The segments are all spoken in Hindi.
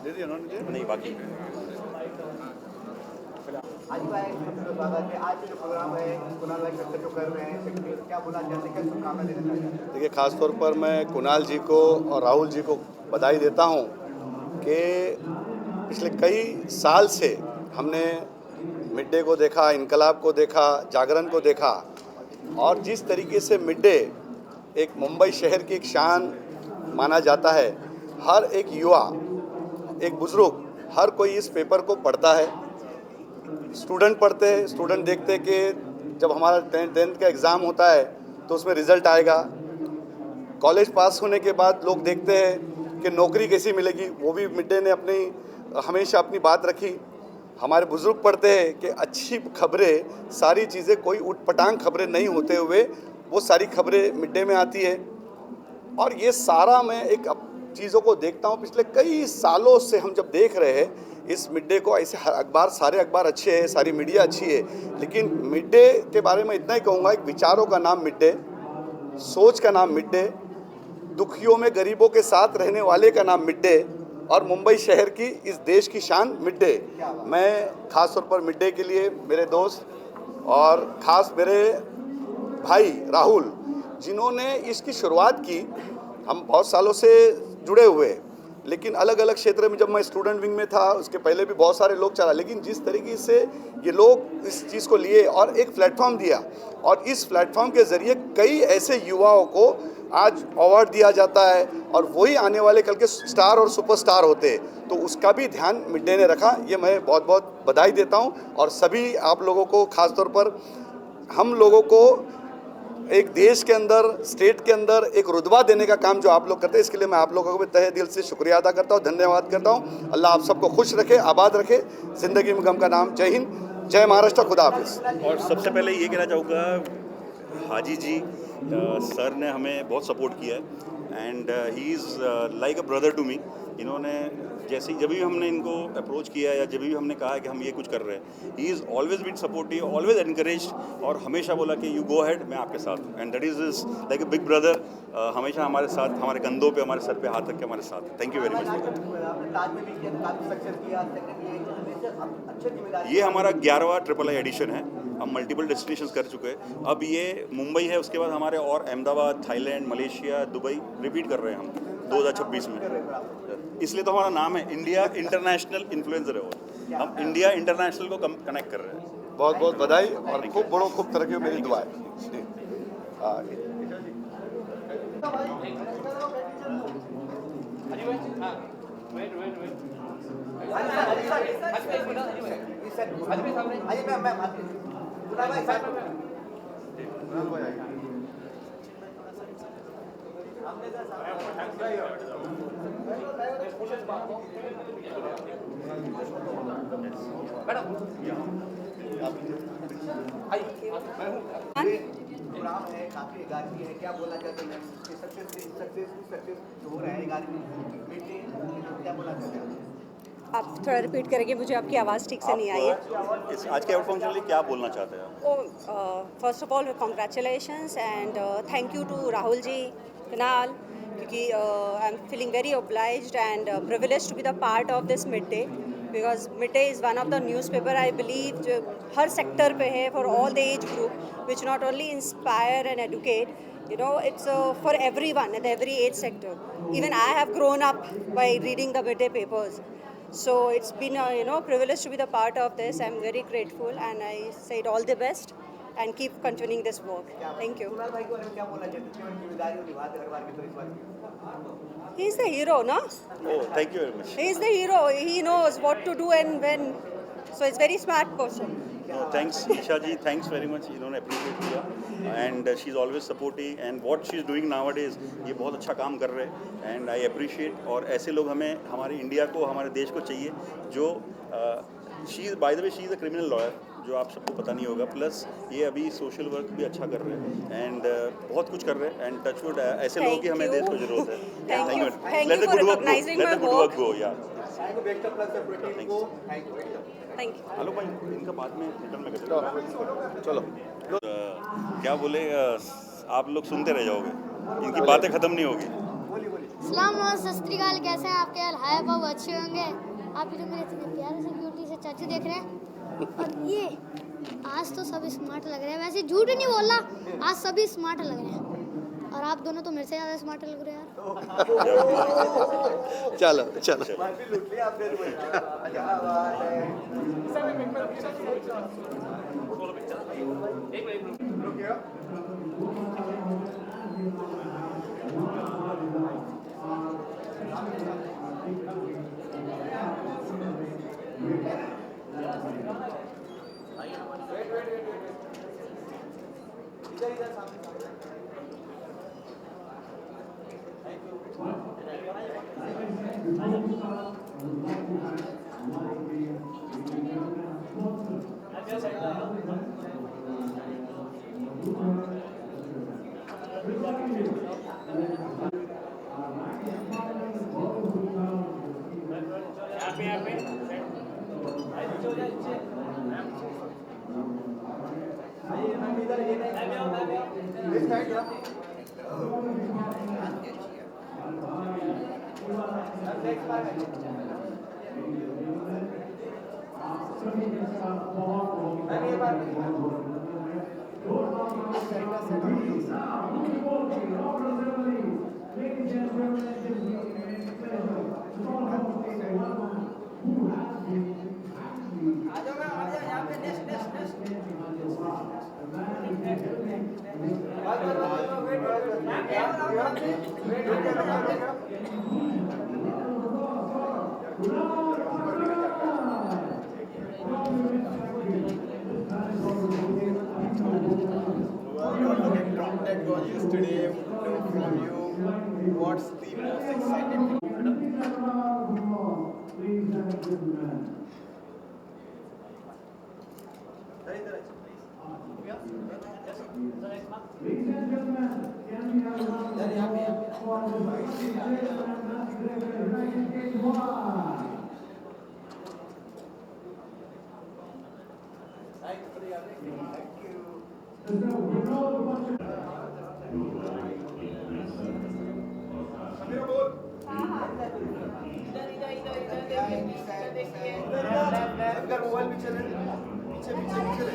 दे दिया उन्होंने नहीं बाकी आज भाई आज जो प्रोग्राम है कुणाल भाई कत्तर जो कर रहे हैं क्या बोला चाहते हैं, क्या शुभकामना देना चाहते हैं? देखिए, ख़ास तौर पर मैं कुणाल जी को और राहुल जी को बधाई देता हूं कि पिछले कई साल से हमने मिड डे को देखा, इनकलाब को देखा, जागरण को देखा, और जिस तरीके से मिड डे एक मुंबई शहर की एक शान माना जाता है। हर एक युवा, एक बुज़ुर्ग, हर कोई इस पेपर को पढ़ता है। स्टूडेंट पढ़ते हैं, स्टूडेंट देखते हैं कि जब हमारा टेंथ का एग्ज़ाम होता है तो उसमें रिज़ल्ट आएगा। कॉलेज पास होने के बाद लोग देखते हैं कि नौकरी कैसी मिलेगी, वो भी मिड डे ने हमेशा अपनी बात रखी। हमारे बुज़ुर्ग पढ़ते हैं कि अच्छी खबरें, सारी चीज़ें, कोई उटपटांग खबरें नहीं होते हुए वो सारी खबरें मिड डे में आती है। और ये सारा मैं एक चीज़ों को देखता हूँ, पिछले कई सालों से हम जब देख रहे हैं इस मिड डे को। ऐसे हर अखबार, सारे अखबार अच्छे हैं, सारी मीडिया अच्छी है, लेकिन मिड डे के बारे में इतना ही कहूँगा, एक विचारों का नाम मिड डे, सोच का नाम मिड डे, दुखियों में गरीबों के साथ रहने वाले का नाम मिड डे, और मुंबई शहर की, इस देश की शान मिड डे। मैं ख़ास तौर पर मिड डे के लिए मेरे दोस्त और ख़ास मेरे भाई राहुल, जिन्होंने इसकी शुरुआत की, हम बहुत सालों से जुड़े हुए हैं, लेकिन अलग अलग क्षेत्र में, जब मैं स्टूडेंट विंग में था उसके पहले भी बहुत सारे लोग चला, लेकिन जिस तरीके से ये लोग इस चीज़ को लिए और एक प्लेटफॉर्म दिया, और इस प्लेटफॉर्म के ज़रिए कई ऐसे युवाओं को आज अवार्ड दिया जाता है, और वही आने वाले कल के स्टार और सुपरस्टार होते हैं, तो उसका भी ध्यान मिड डे ने रखा। ये मैं बहुत बहुत बधाई देता हूँ, और सभी आप लोगों को, ख़ास तौर पर हम लोगों को एक देश के अंदर, स्टेट के अंदर एक रुतबा देने का काम जो आप लोग करते हैं, इसके लिए मैं आप लोगों को भी तहे दिल से शुक्रिया अदा करता हूँ, धन्यवाद करता हूँ। अल्लाह आप सबको खुश रखे, आबाद रखे, ज़िंदगी में गम का नाम। जय हिंद, जय महाराष्ट्र, खुदा हाफिज़। और सबसे पहले ये कहना चाहूँगा, हाजी जी सर ने हमें बहुत सपोर्ट किया है, and he is like a brother to me. इन्होंने जैसे जब भी हमने इनको अप्रोच किया या जब भी हमने कहा कि हम ये कुछ कर रहे हैं, he is always been supportive, always encourage, और हमेशा बोला कि यू गो अहेड, मैं आपके साथ हूँ, and that is like a big brother. हमेशा हमारे साथ, हमारे कंधों पे, हमारे सर पे हाथ रख के हमारे साथ है। Thank you very much. आपने ताज में भी किया, ताज में सक्सेस किया, अच्छी जिम्मेदारी। ये हमारा 11वां III एडिशन है। हम मल्टीपल डेस्टिनेशंस कर चुके हैं। अब ये मुंबई है, उसके बाद हमारे और Ahmedabad, Thailand, Malaysia, Dubai repeat कर रहे हैं हम 2026 में। इसलिए तो हमारा नाम है इंडिया इंटरनेशनल इन्फ्लुएंसर है। हम इंडिया इंटरनेशनल को कनेक्ट कर रहे हैं। बहुत बहुत बधाई, और खूब बड़ो, खूब तरक्की, मेरी दुआ है। प्रोग्राम है, काफी गार्गी है, क्या बोलना चाहते हैं? सक्सेस जो हो रहा है गार्गी मीटिंग, क्या बोलना चाहते हैं? आप थोड़ा रिपीट करेंगे, मुझे आपकी आवाज़ ठीक से नहीं आई है। इस आज के अवार्ड फंक्शन के लिए क्या बोलना चाहते हैं आप? First of all congratulations and thank you to Rahul ji, Kunal, क्योंकि I am feeling very obliged and privileged to be the part of this midday, because midday is one of the newspaper I believe जो हर सेक्टर पे है, for all the age group, which not only inspire and educate, you know, it's for everyone at every age sector. Even I have grown up by reading the midday papers. So it's been a privilege to be the part of this. I'm very grateful, and I said all the best and keep continuing this work. Thank you. Kunal भाई को क्या बोलना चाहते हैं? जिम्मेदारी निभाते हर बार की तरह इस बार। He's the hero, no? Oh, thank you very much. He's the hero. He knows what to do and when. So it's very smart person. Thanks Isha ji, thanks very much, इन्होंने अप्रिशिएट किया, and she is always supporting, and what she is doing nowadays, ये बहुत अच्छा काम कर रहे हैं, एंड आई अप्रिशिएट। और ऐसे लोग हमें, हमारे इंडिया को, हमारे देश को चाहिए, जो she by the way she is a criminal lawyer, जो आप सबको पता नहीं होगा, प्लस ये अभी सोशल वर्क भी अच्छा कर रहे हैं, एंड बहुत कुछ कर रहे हैं, एंड टचवुड ऐसे लोगों की हमें देश को जरूरत है। Thank you. Thank let you the for good work recognizing go, my let the good work work. Go, या Thank you. हेलो भाई, इनका बाद में रिटर्न में करेंगे। चलो, क्या बोले, आप लोग सुनते रह जाओगे। इनकी बातें ख़त्म नहीं होगी। सलाम और सत श्री अकाल, कैसे हैं आपके हाल? हाय बाबू, अच्छे होंगे। आप जो मेरे इतने प्यारे से ब्यूटी से चाचू देख रहे हैं, और ये आज तो सभी स्मार्ट लग रहे हैं। वैसे झूठ नहीं बोला, आज सभी स्मार्ट लग रहे हैं, और आप दोनों तो मेरे से ज़्यादा स्मार्ट लग रहे हैं यार। चलो चलो महफिल लूट ली आपने तो। क्या बात है। रुकिए। इधर सामने Today, from you, what's the most exciting thing? Mobile भी चले पीछे पीछे पीछे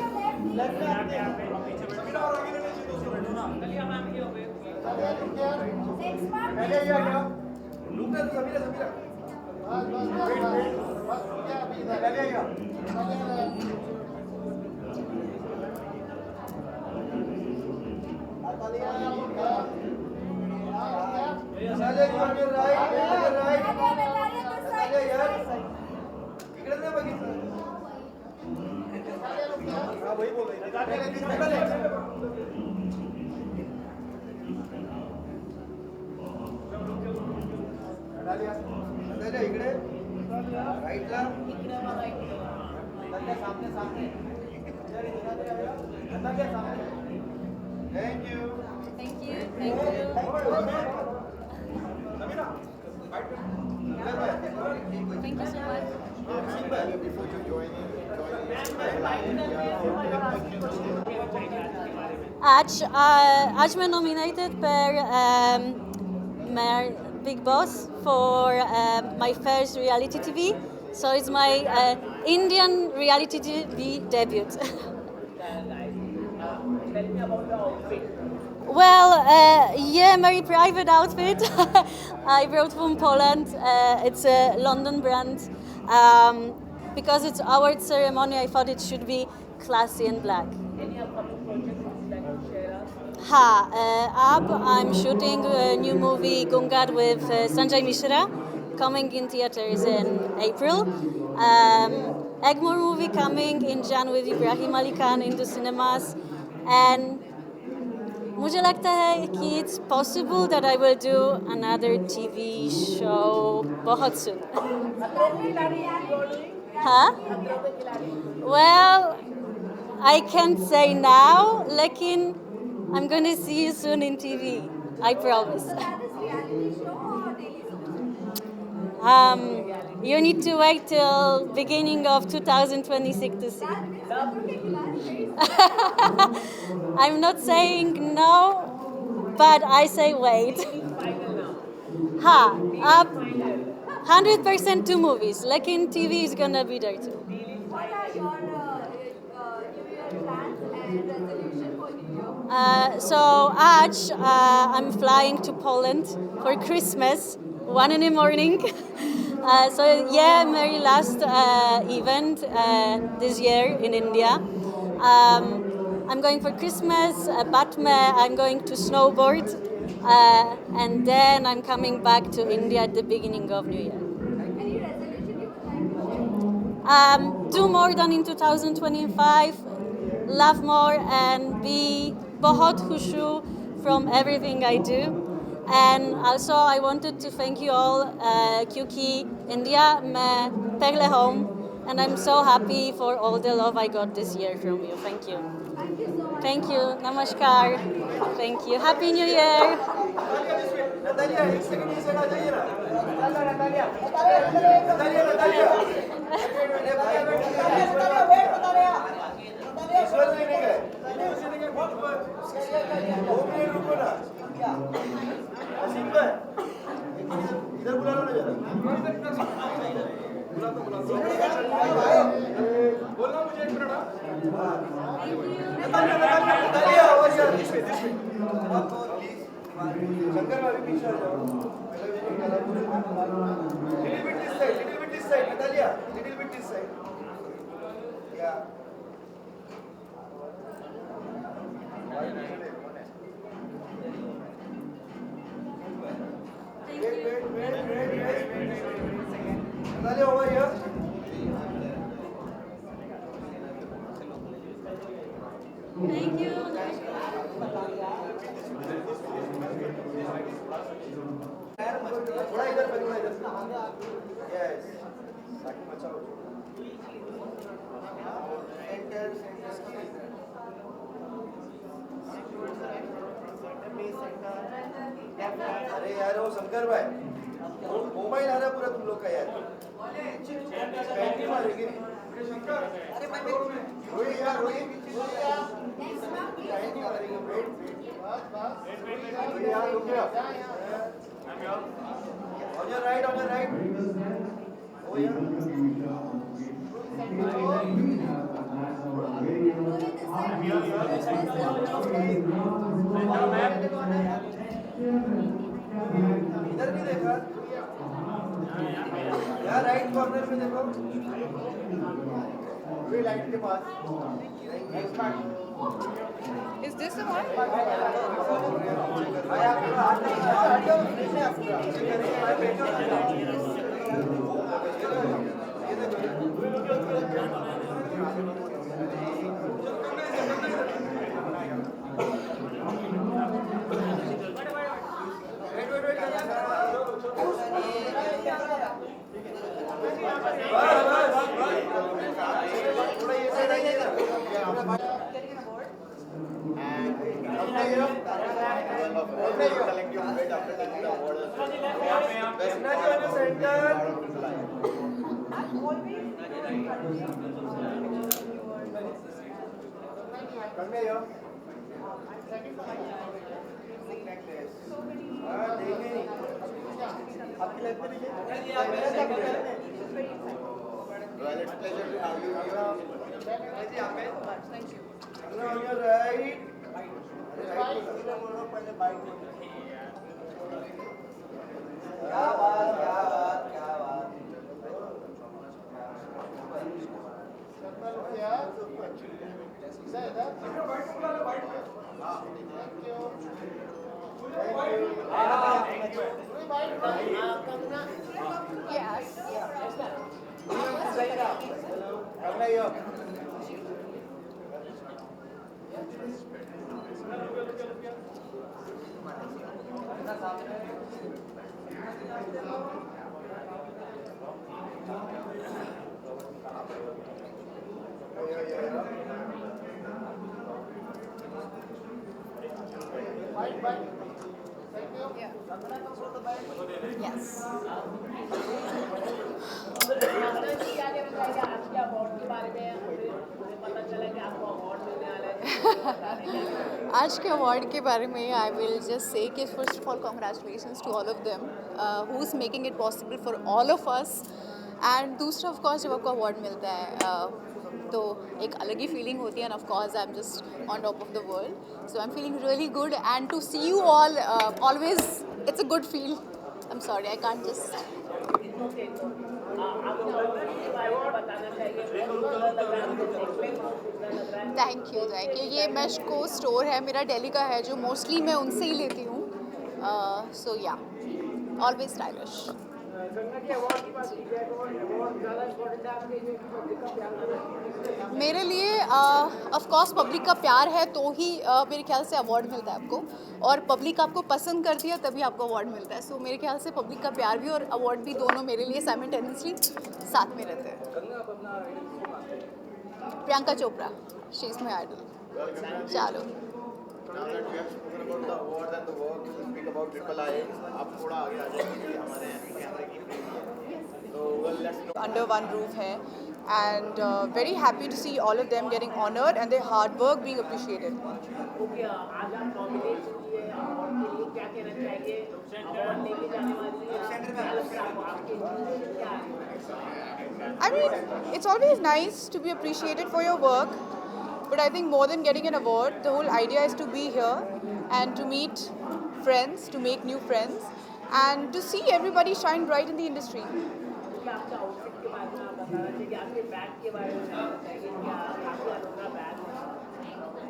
वही बोल रही इकडे राईटला सामने सामने thank you Thank you so much. Before you join आज मैं nominated per Big Boss for my first reality TV. So it's my Indian reality TV debut. Well, yeah, very private outfit. I brought from Poland. It's a London brand. Because it's award ceremony, I thought it should be classy and black. Any upcoming projects that you share us? Up, I'm shooting a new movie, Gungad, with Sanjay Mishra, coming in theaters in April. Egmore movie coming in Jan with Ibrahim Ali Khan into cinemas. And मुझे लगता है कि it's possible that I will do another TV show बहुत soon. Huh? Well, I can't say now, लेकिन I'm going to see you soon in TV. I promise. You need to wait till beginning of 2026 to see. I'm not saying no, but I say wait. Ha, up 100% 2 movies. Lucky in TV is gonna be there too. What are your New Year plans and resolution for New Year? So I'm flying to Poland for Christmas, 1 in the morning. So yeah, my last event this year in India. I'm going for Christmas, Batme, I'm going to snowboard, and then I'm coming back to India at the beginning of New Year. Any resolution you would like to share? Do more than in 2025, love more and be बहुत खुश from everything I do. And also I wanted to thank you all क्योंकि India मैं पहले home and I'm so happy for all the love I got this year from you. Thank you. Thank you so much. Thank you. Namaskar. Thank you. Happy New Year. Natalia एक सेकंड ये सेकंड आ जाइए ना नतालिया नतालिया ईश्वर जी नहीं गए दो मिनट रुको ना असीम भाई इधर बुला लो ना जरा बोलना मुझे एक मिनट नतालिया आवाज यार दिस वे शंकर भाभी पीछे आ जाओ little bit this side Natalia little bit this side yeah wait Natalia over here Thank you. थोड़ा इधर यस ताकि बचाओ सेंटर अरे यार वो शंकर भाई मोबाइल आ रहा है पूरा तुम लोग का यार मारेंगे अरे मैं रोहित यार Rohit On your right. Oh yeah. इधर भी देखा यार राइट कॉर्नर में देखो वे लाइट के पास Is this the one? आपकी लाइफ में well it's pleasure to have you here thank you on your right क्या बात आज के अवार्ड के बारे में आई विल जस्ट से कि first of all congratulations to all of them who is making it possible for all of us. And दूसरा ऑफ कोर्स जब आपको अवार्ड मिलता है तो एक अलग ही फीलिंग होती है, and of course I am just on top of the world, so I am feeling really good and to see you all always it's a good feel. I am sorry I can't just thank you. ये मेशको स्टोर है मेरा दिल्ली का है, जो मोस्टली मैं उनसे ही लेती हूँ, सो या ऑलवेज स्टाइलिश। मेरे लिए ऑफ कोर्स पब्लिक का प्यार है तो ही मेरे ख्याल से अवार्ड मिलता है आपको, और पब्लिक आपको पसंद करती है तभी आपको अवार्ड मिलता है। सो मेरे ख्याल से पब्लिक का प्यार भी और अवार्ड भी दोनों मेरे लिए साइमल्टेनियसली साथ में रहते हैं। Priyanka Chopra, she is my idol. चलो under one roof hai, and very happy to see all of them getting honored and their hard work being appreciated. I mean, it's always nice to be appreciated for your work, but I think more than getting an award, the whole idea is to be here and to meet friends, to make new friends, and to see everybody shine bright in the industry.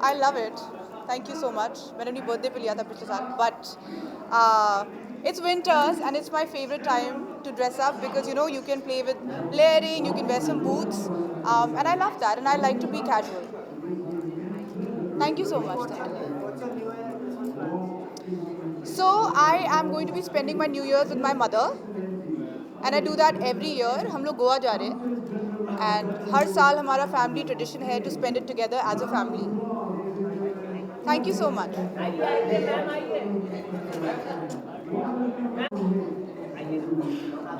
I love it. Thank you so much. मैंने अपनी birthday पे लिया था पिछले साल, but it's winters and it's my favorite time to dress up because you know you can play with layering, you can wear some boots, and I love that, and I like to be casual. Thank you so much. So I am going to be spending my New Year's with my mother, and I do that every year. हम लोग गोवा जा रहे हैं, and हर साल हमारा family tradition है to spend it together as a family. Thank you so much.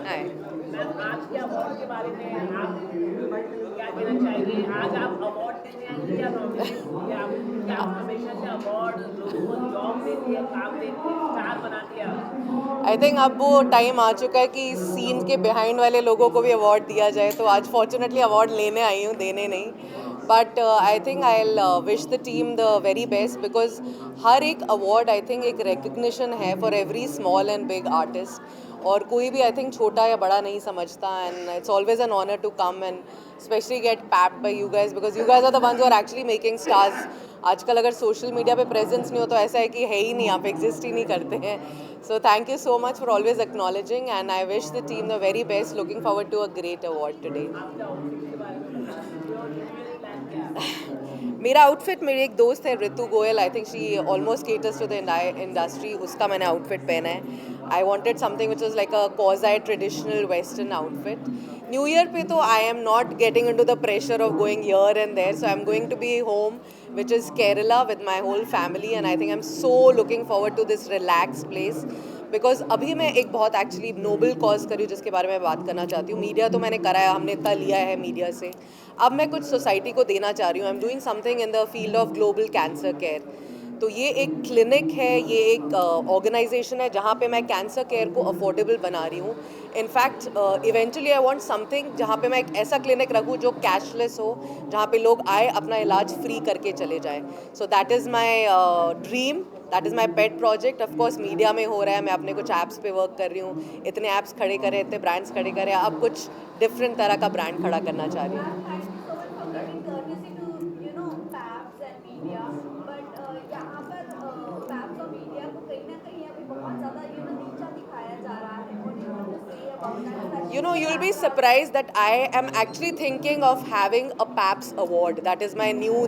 Hi. आज के अवार्ड के बारे में आप क्या कहना चाहेंगे? आज आप अवार्ड देने आएंगे या नॉमिनेट होंगे? आप क्या हमेशा से अवार्ड लोगों को जॉब देती है, काम देती है, स्टार बनाती है? आई थिंक अब वो टाइम आ चुका है कि सीन के बिहाइंड वाले लोगों को भी अवार्ड दिया जाए, तो आज फॉर्चुनेटली अवार्ड लेने आई हूँ, देने नहीं। But I think I wish the team the very best, because हर एक अवार्ड आई थिंक एक रिकग्निशन है for every small and big artist, और कोई भी आई थिंक छोटा या बड़ा नहीं समझता, and it's always an honour to come and specially get papped by you guys, because you guys are the ones who are actually making stars. आजकल अगर सोशल मीडिया पे प्रेजेंस नहीं हो तो ऐसा है कि है ही नहीं, आप एग्जिस्ट ही नहीं करते हैं। So thank you so much for always acknowledging, and I wish the team the very best, looking forward to a great award today. मेरा आउटफिट, मेरी एक दोस्त है Ritu Goyal, I think she almost caters to the industry, उसका मैंने आउटफिट पहना है। I wanted something which is like a quasi traditional western outfit. New year पे तो I am not getting into the pressure of going here and there, so I am going to be home which is Kerala with my whole family, and I think I'm so looking forward to this relaxed place because अभी मैं एक बहुत एक्चुअली नोबल कॉज करी हूँ जिसके बारे में बात करना चाहती हूँ। मीडिया तो मैंने करा है, हमने इतना लिया है मीडिया से, अब मैं कुछ सोसाइटी को देना चाह रही हूँ। I am doing something in the field of global cancer care. तो ये एक क्लिनिक है, ये एक ऑर्गेनाइजेशन है जहाँ पे मैं कैंसर केयर को अफोर्डेबल बना रही हूँ। In fact eventually I want something जहाँ पे मैं एक ऐसा क्लिनिक रखूँ जो कैशलेस हो, जहाँ पे लोग आए अपना इलाज फ्री करके चले जाए। So that is my dream, that is my pet project. Of course media में हो रहा है, मैं अपने कुछ ऐप्स पे वर्क कर रही हूँ, इतने ऐप्स खड़े करे, इतने ब्रांड्स खड़े करे, अब कुछ डिफरेंट तरह का ब्रांड खड़ा करना चाह रही हूँ। You know, you'll be surprised that I am actually thinking of having a PAPS award. That is my new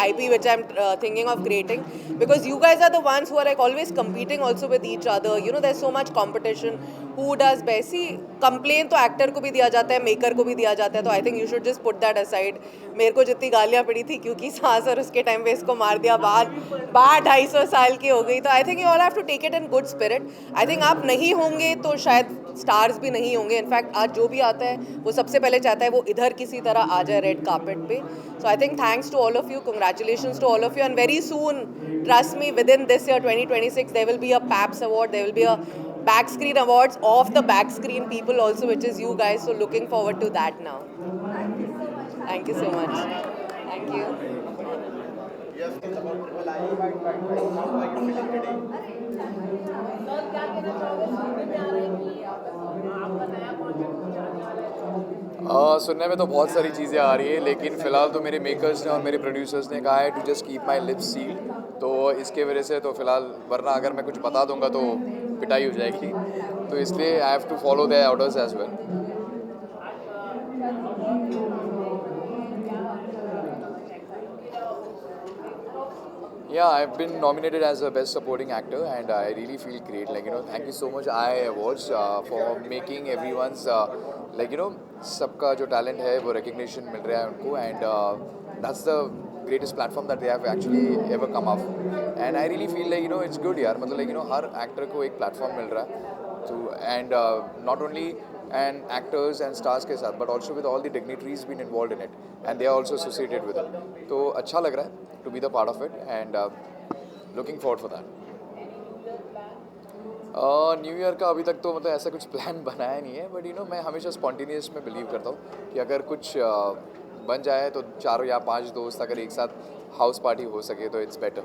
IP which I'm thinking of creating, because you guys are the ones who are like always competing also with each other. You know, there's so much competition. Who does best? See, complain तो एक्टर को भी दिया जाता है, मेकर को भी दिया जाता है, तो I think you should just put that aside. मेरे को जितनी गालियाँ पड़ी थी क्योंकि सास और उसके टाइम पे इसको मार दिया, बात 250 साल की हो गई, तो I think you all have to take it in good spirit. I think आप नहीं होंगे तो शायद स्टार्स भी नहीं होंगे. इनफैक्ट आज जो भी आता है वो सबसे पहले चाहता है वो इधर किसी तरह आ जाए रेड कार्पेट पे. So I think thanks to all of you, congratulations to all of you, and very soon, trust me, within this year 2026 there will be a PAPS award, there will be a back screen awards of the back screen people also, which is you guys, so looking forward to that now. Thank you so much. Thank you. Sir क्या कहना चाहोगे, सुनने में आ रहा है कि आपका नया कॉन्सेप्ट कुछ आने वाला है? सुनने में तो बहुत सारी चीज़ें आ रही है, लेकिन फ़िलहाल तो मेरे मेकर्स ने और मेरे प्रोड्यूसर्स ने कहा है to just keep my lips sealed. तो इसके वजह से तो फ़िलहाल, वरना अगर मैं कुछ बता दूंगा तो पिटाई हो जाएगी, तो इसलिए I have to follow their orders as well. Yeah, I've been nominated as a best supporting actor, and I really feel great. Like, you know, thank you so much I Awards for making everyone's like, you know, सबका जो talent है वो recognition मिल रहा है उनको, and that's the greatest platform that they have actually ever come up. And I really feel like, you know, it's good यार, मतलब like, you know, her actor को एक platform मिल रहा है, तो and not only and actors and stars के साथ, but also with all the dignitaries been involved in it, and they are also associated with it. तो अच्छा लग रहा है to be the part of it, and looking forward for that. New year का अभी तक तो मतलब ऐसा कुछ प्लान बनाया नहीं है, बट यू नो मैं हमेशा स्पॉन्टेनियस में बिलीव करता हूँ कि अगर कुछ बन जाए तो 4 या 5 दोस्त अगर एक साथ हाउस पार्टी हो सके तो इट्स बेटर.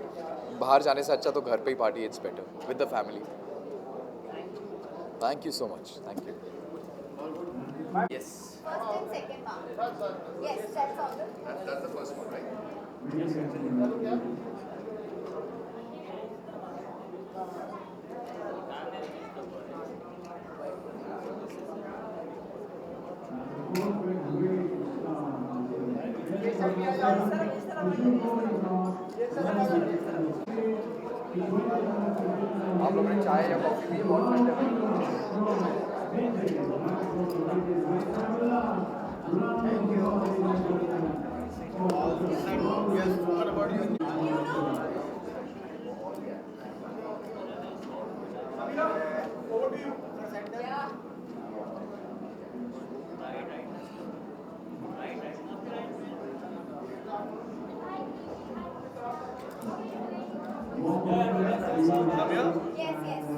बाहर जाने से अच्छा तो घर पे ही party, it's better with the family. Thank you so much. Thank you. Yes. First and second mark. Yes, that's all. That's the first one, right? Yes. आप लोगों ने चाय या कॉफ़ी भी बहुत ठंडे में.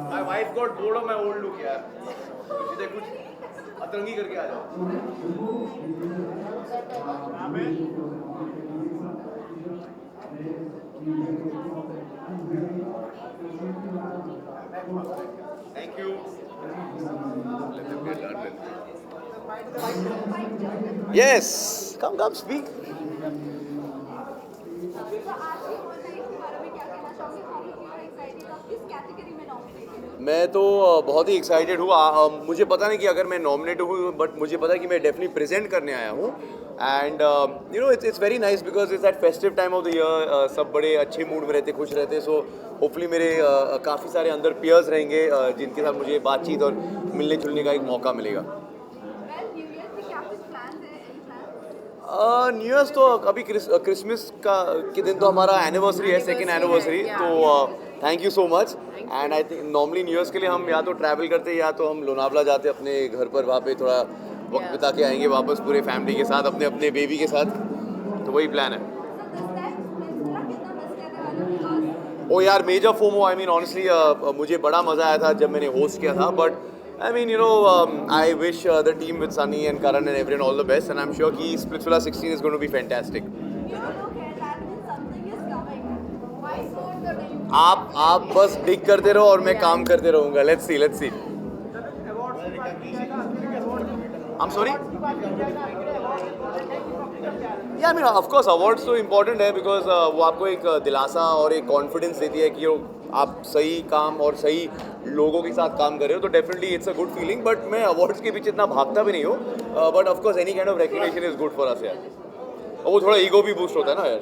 My wife got bored of my old look यार. इधर कुछ अतरंगी करके आ जाओ. Thank you. Let them get done with. Yes, come speak. मैं तो बहुत ही एक्साइटेड हूँ. मुझे पता नहीं कि अगर मैं नॉमिनेट हूँ, बट मुझे पता है कि मैं डेफिनेटली प्रेजेंट करने आया हूँ. And you know it's very nice because it's that festive time of the year. सब बड़े अच्छे मूड में रहते, खुश रहते. सो होपफुली मेरे काफ़ी सारे अंदर पियर्स रहेंगे जिनके साथ मुझे बातचीत और मिलने जुलने का एक मौका मिलेगा. न्यू ईयर्स तो अभी क्रिसमस के दिन तो हमारा एनिवर्सरी है, 2nd एनिवर्सरी. तो thank you so much. And I think normally new years के लिए हम या तो ट्रैवल करते हैं या तो हम लोनावला जाते अपने घर पर, वहाँ पे थोड़ा वक्त बिता के आएंगे वापस पूरे फैमिली के साथ, अपने अपने बेबी के साथ. तो वही प्लान है. ओ यार, major FOMO. I mean honestly मुझे बड़ा मज़ा आया था जब मैंने होस्ट किया था. But I mean, you know, I wish the team with Sunny and Karan and everyone all the best, and I'm sure कि Splitsvilla 16 is going to be fantastic. आप बस डिग करते रहो और मैं काम करते रहूँगा. Let's see. I'm sorry? Yeah, I mean, of course, awards तो important है because वो आपको एक दिलासा और एक कॉन्फिडेंस देती है कि आप सही काम और सही लोगों के साथ काम कर रहे हो. तो definitely it's a good feeling. But मैं अवार्ड्स के पीछे इतना भागता भी नहीं हूँ. But of course any kind of recognition is good for us यार. और वो थोड़ा ईगो भी बूस्ट होता है ना यार.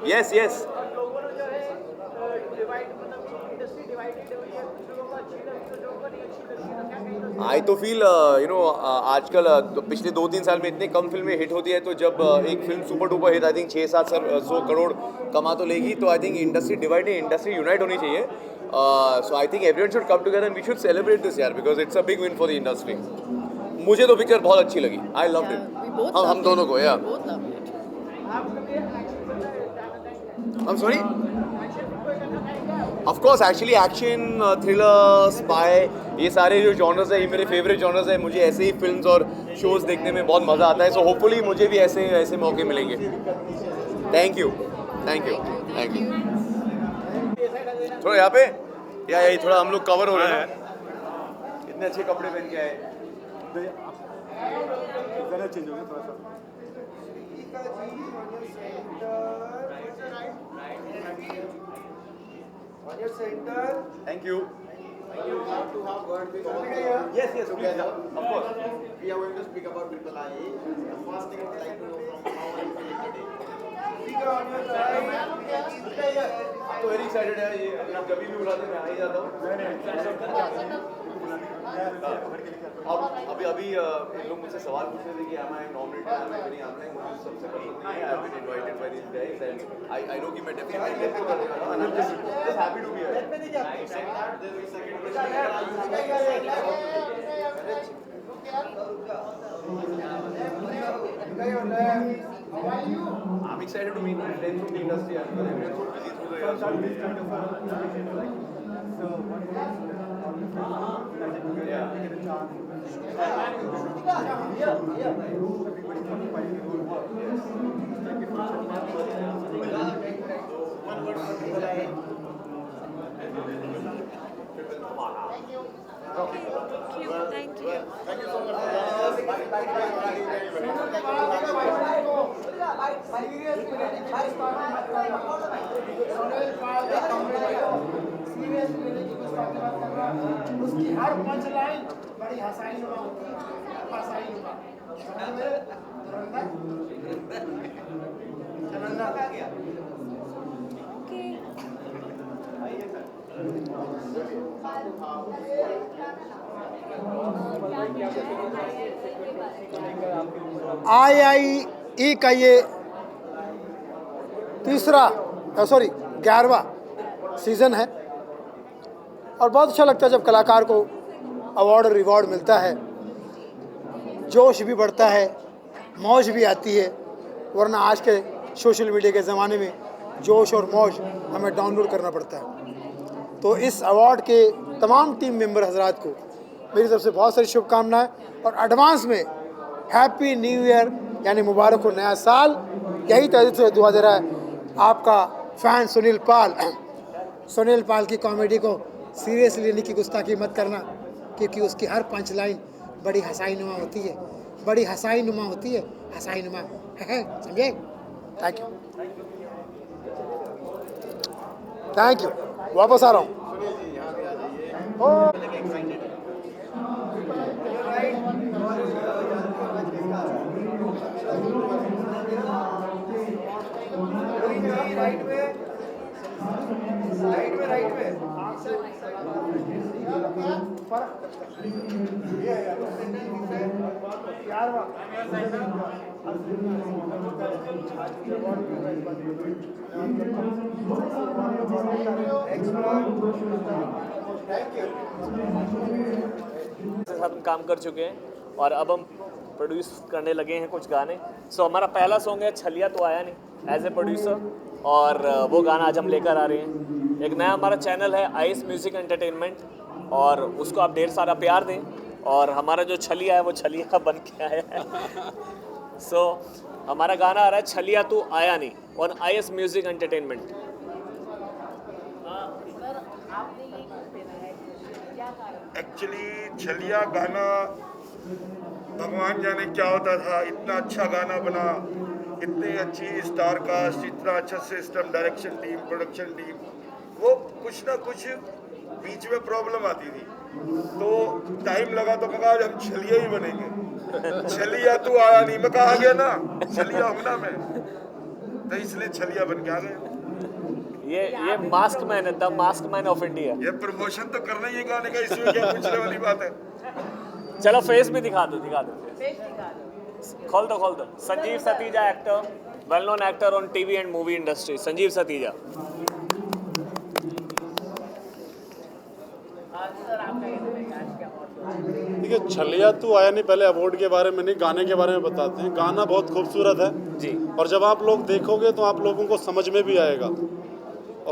यस. आई तो फील आजकल पिछले 2-3 साल में इतने कम फिल्में हिट होती है, तो जब एक film super duper hit I think 600-700 crore कमा तो लेगी, तो आई थिंक इंडस्ट्री डिवाइड नहीं, इंडस्ट्री यूनाइट होनी चाहिए. So I think everyone should come together and we should celebrate this यार, because it's a big win for the industry. मुझे तो पिक्चर बहुत अच्छी लगी. I loved it. हम दोनों को. या I'm sorry? Of course, actually action, thriller, spy, ये सारे जो जॉनर्स है ये मेरे फेवरेट जॉनर्स है. मुझे ऐसे ही फिल्म्स और शोज देखने में बहुत मज़ा आता है. सो होपफुली मुझे भी ऐसे मौके मिलेंगे. Thank you. थोड़ा यहाँ पे यही थोड़ा हम लोग कवर हो रहे हैं. इतने अच्छे कपड़े पहन के आए. चेंज हो गया थोड़ा सा. On your center. Thank you. You have to have word with all. Yes, together. Of course. We are going to speak about Triple I. The first thing I would like to know from how are you feeling today? Speaker on your side. I'm very excited है. ये अगर आप कभी भी बुलाते मैं आ ही जाता हूँ. अब अभी इन लोग मुझसे सवाल पूछ रहे थे कि am I nominated? am I winning? मुझे सबसे पसंद नहीं है. I've been invited by these guys and I know कि मैं definitely get to करने वाला हूँ. And I'm just happy to be here. I'm excited to meet my friends from the industry as well. Everyone's so busy through the years. Thank you. उसकी हर पंच लाइन बड़ी हंसाई नुमा होती है, हंसाई नुमा. IIE का ये 11वां सीज़न है और बहुत अच्छा लगता है जब कलाकार को अवार्ड और रिवॉर्ड मिलता है. जोश भी बढ़ता है, मौज भी आती है, वरना आज के सोशल मीडिया के ज़माने में जोश और मौज हमें डाउनलोड करना पड़ता है. तो इस अवार्ड के तमाम टीम मेंबर हजरात को मेरी तरफ से बहुत सारी शुभकामनाएं और एडवांस में हैप्पी न्यू ईयर यानी मुबारक हो नया साल. यही तहरीर से दुआ दे रहा है आपका फ़ैन सुनील पाल की कॉमेडी को सीरियसली लेने की गुस्ताखी मत करना, क्योंकि उसकी हर पंच लाइन बड़ी हंसाई नुमा होती है, समझे. Thank you. वापस आ रहा हूँ. हम काम कर चुके हैं और अब हम प्रोड्यूस करने लगे हैं कुछ गाने. सो हमारा पहला सॉन्ग है छलिया तो आया नहीं एज ए प्रोड्यूसर, और वो गाना आज हम लेकर आ रहे हैं. एक नया हमारा चैनल है आइस म्यूज़िक एंटरटेनमेंट, और उसको आप ढेर सारा प्यार दें. और हमारा जो छलिया है वो छलिया बन के आया है. सो हमारा गाना आ रहा है छलिया तो आया नहीं on ice music entertainment. Actually छलिया गाना भगवान जाने क्या होता था, इतना अच्छा गाना बना, इतनी अच्छी स्टार कास्ट, इतना अच्छा system, direction team, production team, वो कुछ ना कुछ बीच में प्रॉब्लम आती थी. तो टाइम लगा तो कहा आज हम छलिया ही बनेंगे. छलिया तो आया नहीं, मैं कहा गया ना छलिया हूँ ना मैं, तो इसलिए छलिया बन के आ गए. ये मास्क मैन है, the mask man of India. ये प्रमोशन तो करना ही है गाने का, इसमें क्या पूछने वाली बात है. चलो फेस भी दिखा दो फेस दिखा दो। खोल दो Sanjeev Satija actor, well known actor on TV and movie industry. Sanjeev Satija. Sir आपका ये बताइए आज क्या अवार्ड? देखिए छलिया तो आया नहीं, पहले अवार्ड के बारे में नहीं, गाने के बारे में बताते हैं। गाना बहुत खूबसूरत है जी, और जब आप लोग देखोगे तो आप लोगों को समझ में भी आएगा।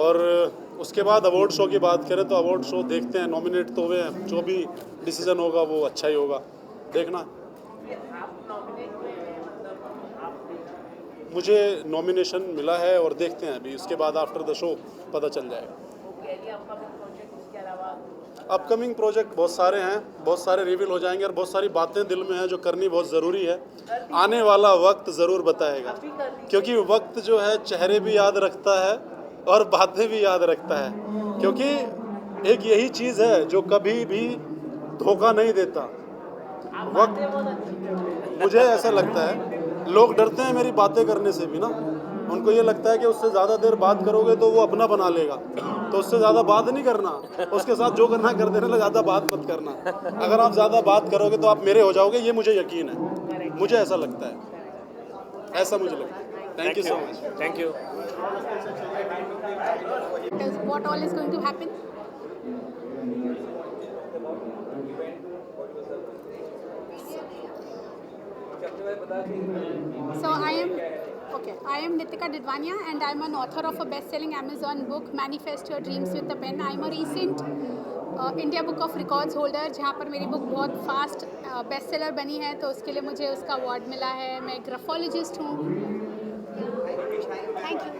और उसके बाद अवार्ड शो की बात करें तो अवार्ड शो देखते हैं, नॉमिनेट तो हुए हैं, जो भी डिसीजन होगा वो अच्छा ही होगा, देखना। आप नॉमिनेट हुए हैं, मतलब आप मुझे नॉमिनेशन मिला है और देखते हैं अभी, उसके बाद आफ्टर द शो पता चल जाएगा। प्रोजेक्ट इसके अलावा अपकमिंग प्रोजेक्ट बहुत सारे हैं, बहुत सारे रिवील हो जाएंगे और बहुत सारी बातें दिल में हैं जो करनी बहुत ज़रूरी है। आने वाला वक्त ज़रूर बताएगा, क्योंकि वक्त जो है चेहरे भी याद रखता है और बातें भी याद रखता है, क्योंकि एक यही चीज़ है जो कभी भी धोखा नहीं देता वक्त। मुझे ऐसा लगता है, लोग डरते हैं मेरी बातें करने से भी ना, उनको ये लगता है कि उससे ज़्यादा देर बात करोगे तो वो अपना बना लेगा, तो उससे ज़्यादा बात नहीं करना, उसके साथ जो करना कर देना, ज़्यादा बात मत करना। अगर आप ज़्यादा बात करोगे तो आप मेरे हो जाओगे, ये मुझे यकीन है, मुझे ऐसा लगता है, ऐसा मुझे लगता है। Thank you so much. Thank you. What all is going to happen? So I am Nitika Didwania and I am an author of a best-selling Amazon book, Manifest Your Dreams with a Pen. I am a recent India Book of Records holder, जहाँ पर मेरी बुक बहुत फास्ट बेस्ट सेलर बनी है, तो उसके लिए मुझे उसका अवार्ड मिला है। मैं ग्राफोलॉजिस्ट हूँ। Thank you.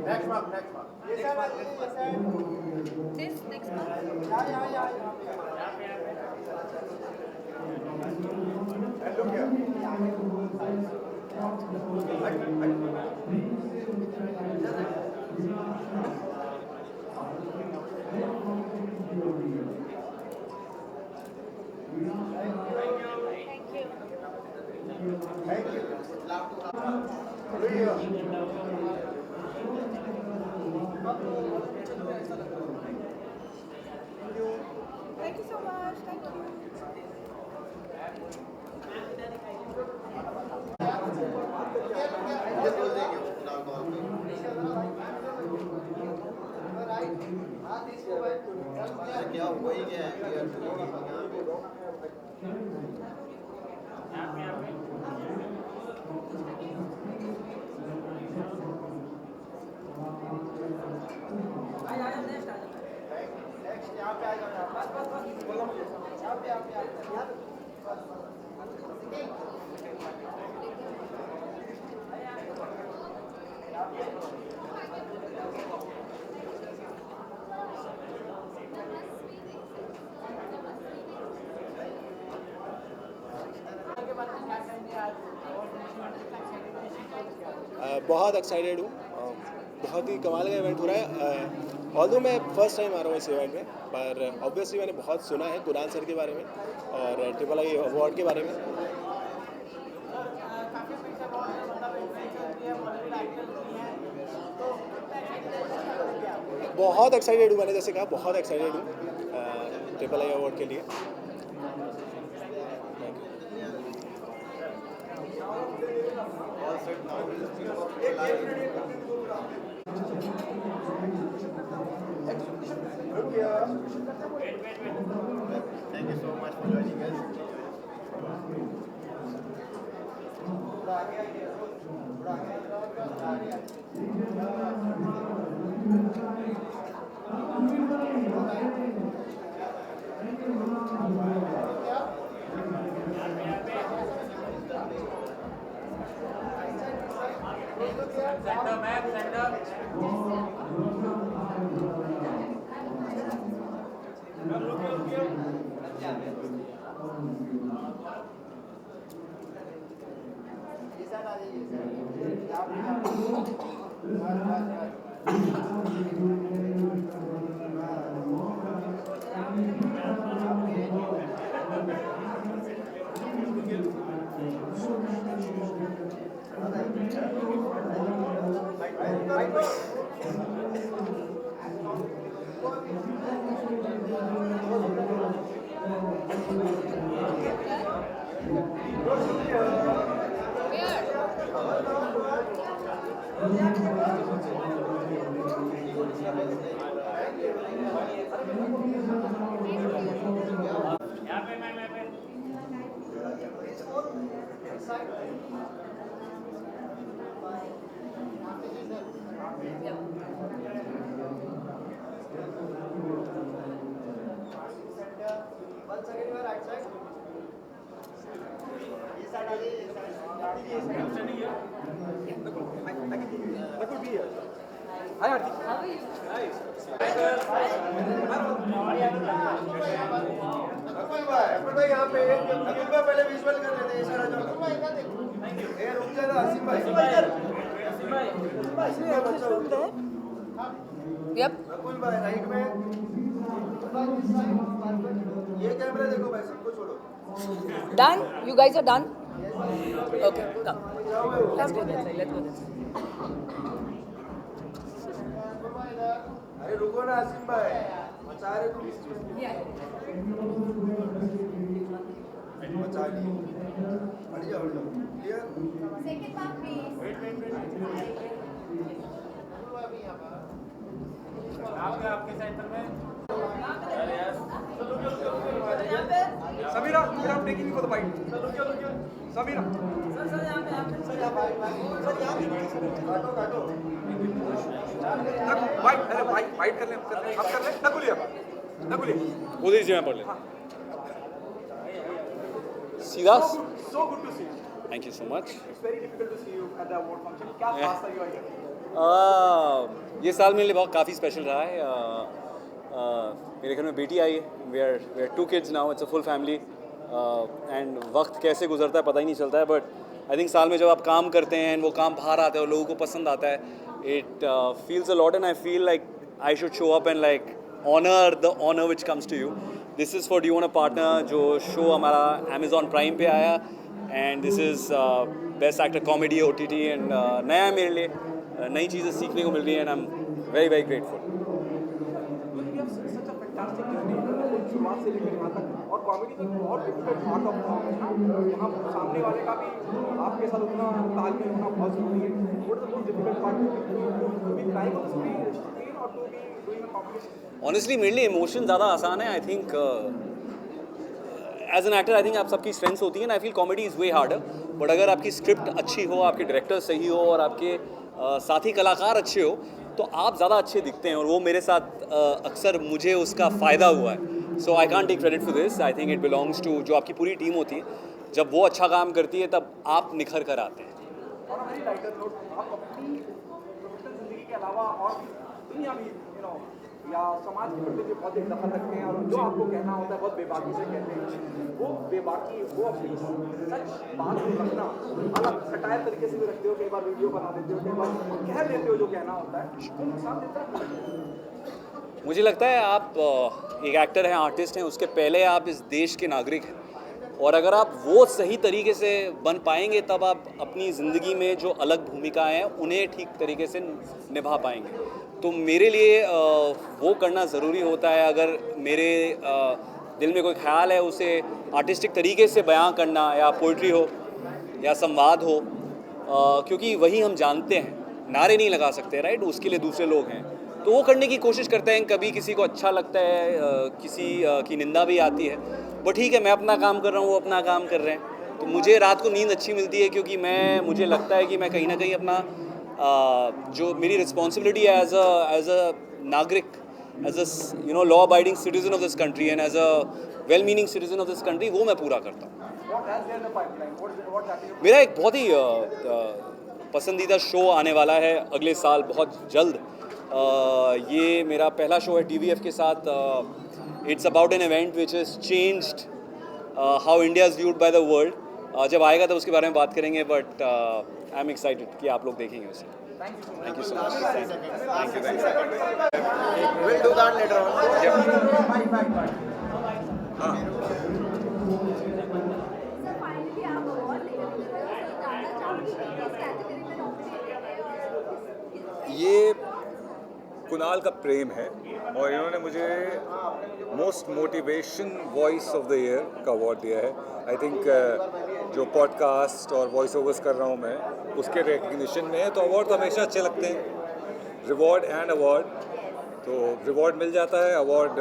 Next one. This next one. And look here. Thank you. Thank you so much. Thank you. क्या हुआ ही क्या है? बहुत एक्साइटेड हूँ, बहुत ही कमाल का इवेंट हो रहा है। ऑल्दो मैं फर्स्ट टाइम आ रहा हूँ इस इवेंट में, पर ऑब्वियसली मैंने बहुत सुना है कुणाल सर के बारे में और ट्रिपल आई अवार्ड के बारे में। बहुत एक्साइटेड हूँ, मैंने जैसे कहा बहुत एक्साइटेड हूँ ट्रिपल आई अवार्ड के लिए। Thank you so much for joining us. Yeah. Done? You guys are done? Okay, come. Let's go this side. Let's go this side. अरे रुको ना आसिम भाई, मचा रहे तुम बीच में। मचा ली। हट जाओ। क्लियर? सेकंड बार प्लीज। वेट। आपके साइड पर मैं। अरे यार। Samira, I'm taking you for the bite. Samira. Sir यहाँ पे काटो। बाइट कर ले अब कर ले न बोलिए उधर जी मैं पढ़ ले सीधा so good to see you. Thank you so much It's very difficult to see you at the award function. क्या खास था ये? ये साल मेरे लिए बहुत काफ़ी स्पेशल रहा है मेरे घर में बेटी आई है we are 2 kids now it's a full family and वक्त कैसे गुजरता है पता ही नहीं चलता है बट आई थिंक साल में जब आप काम करते हैं वो काम बाहर आता है और लोगों को पसंद आता है it feels a lot and I feel like I should show up and like honor the honor which comes to you. This is for Do You Want a Partner जो शो हमारा Amazon Prime पे आया and this is Best Actor Comedy OTT and नया मेरे लिए नई चीज़ें सीखने को मिल रही है and I'm very very grateful. शुरुआत से लेकर यहाँ तक और कॉमेडी एक बहुत डिफिकल्ट पार्ट ऑफ यहाँ सामने वाले का भी आपके साथ उतना तालमेल होना बहुत जरूरी है what is the most difficult part to be trying on screen और to be doing a comedy honestly मेरे लिए इमोशन ज़्यादा आसान है I think as an actor I think आप सबकी स्ट्रेंथ्स होती है ना I feel comedy is way harder but अगर आपकी स्क्रिप्ट अच्छी हो आपके डायरेक्टर सही हो और आपके साथी कलाकार अच्छे हो तो आप ज़्यादा अच्छे दिखते हैं और वो मेरे साथ अक्सर मुझे उसका फ़ायदा हुआ है so I can't take credit for this I think it belongs to जो आपकी पूरी टीम होती है जब वो अच्छा काम करती है तब आप निखर कर आते हैं और हमारी राइटर नोट आप अपनी प्रोफेशनल जिंदगी के अलावा और दुनिया में या समाज के प्रति भी बहुत एक दखल रखते हैं और जो आपको कहना होता है बहुत बेबाकी से कहते हैं वो बेबाकी वो अपनी सच बात रखना अलग सटायर तरीके से भी रखते हो कई बार वीडियो बना देते हो कई बार कह देते हो जो कहना होता है वो नुकसान देता है मुझे लगता है आप एक एक्टर हैं आर्टिस्ट हैं उसके पहले आप इस देश के नागरिक हैं और अगर आप वो सही तरीके से बन पाएंगे तब आप अपनी ज़िंदगी में जो अलग भूमिकाएं हैं उन्हें ठीक तरीके से निभा पाएंगे तो मेरे लिए वो करना ज़रूरी होता है अगर मेरे दिल में कोई ख्याल है उसे आर्टिस्टिक तरीके से बयां करना या पोइट्री हो या संवाद हो क्योंकि वही हम जानते हैं नारे नहीं लगा सकते राइट उसके लिए दूसरे लोग हैं तो वो करने की कोशिश करते हैं कभी किसी को अच्छा लगता है किसी की निंदा भी आती है बट ठीक है मैं अपना काम कर रहा हूँ वो अपना काम कर रहे हैं तो मुझे रात को नींद अच्छी मिलती है क्योंकि मुझे लगता है कि मैं कहीं ना कहीं अपना जो मेरी रिस्पॉन्सिबिलिटी है एज अ नागरिक as a law abiding citizen of this country and as a well meaning citizen of this country वो मैं पूरा करता हूँ मेरा एक बहुत ही पसंदीदा शो आने वाला है अगले साल बहुत जल्द। ये मेरा पहला शो है TVF के साथ। It's about an event which is changed how India is viewed by the world. जब आएगा तो उसके बारे में बात करेंगे, बट आई एम एक्साइटेड कि आप लोग देखेंगे उसे। Thank you so much. Thank you. We'll do that later on. ये कुणाल का प्रेम है और इन्होंने मुझे most motivation voice of the year का अवार्ड दिया है। आई थिंक जो पॉडकास्ट और वॉइस ओवर्स कर रहा हूँ मैं उसके रिकग्निशन में है, तो अवार्ड तो हमेशा अच्छे लगते हैं, रिवॉर्ड एंड अवार्ड। तो रिवॉर्ड मिल जाता है, अवार्ड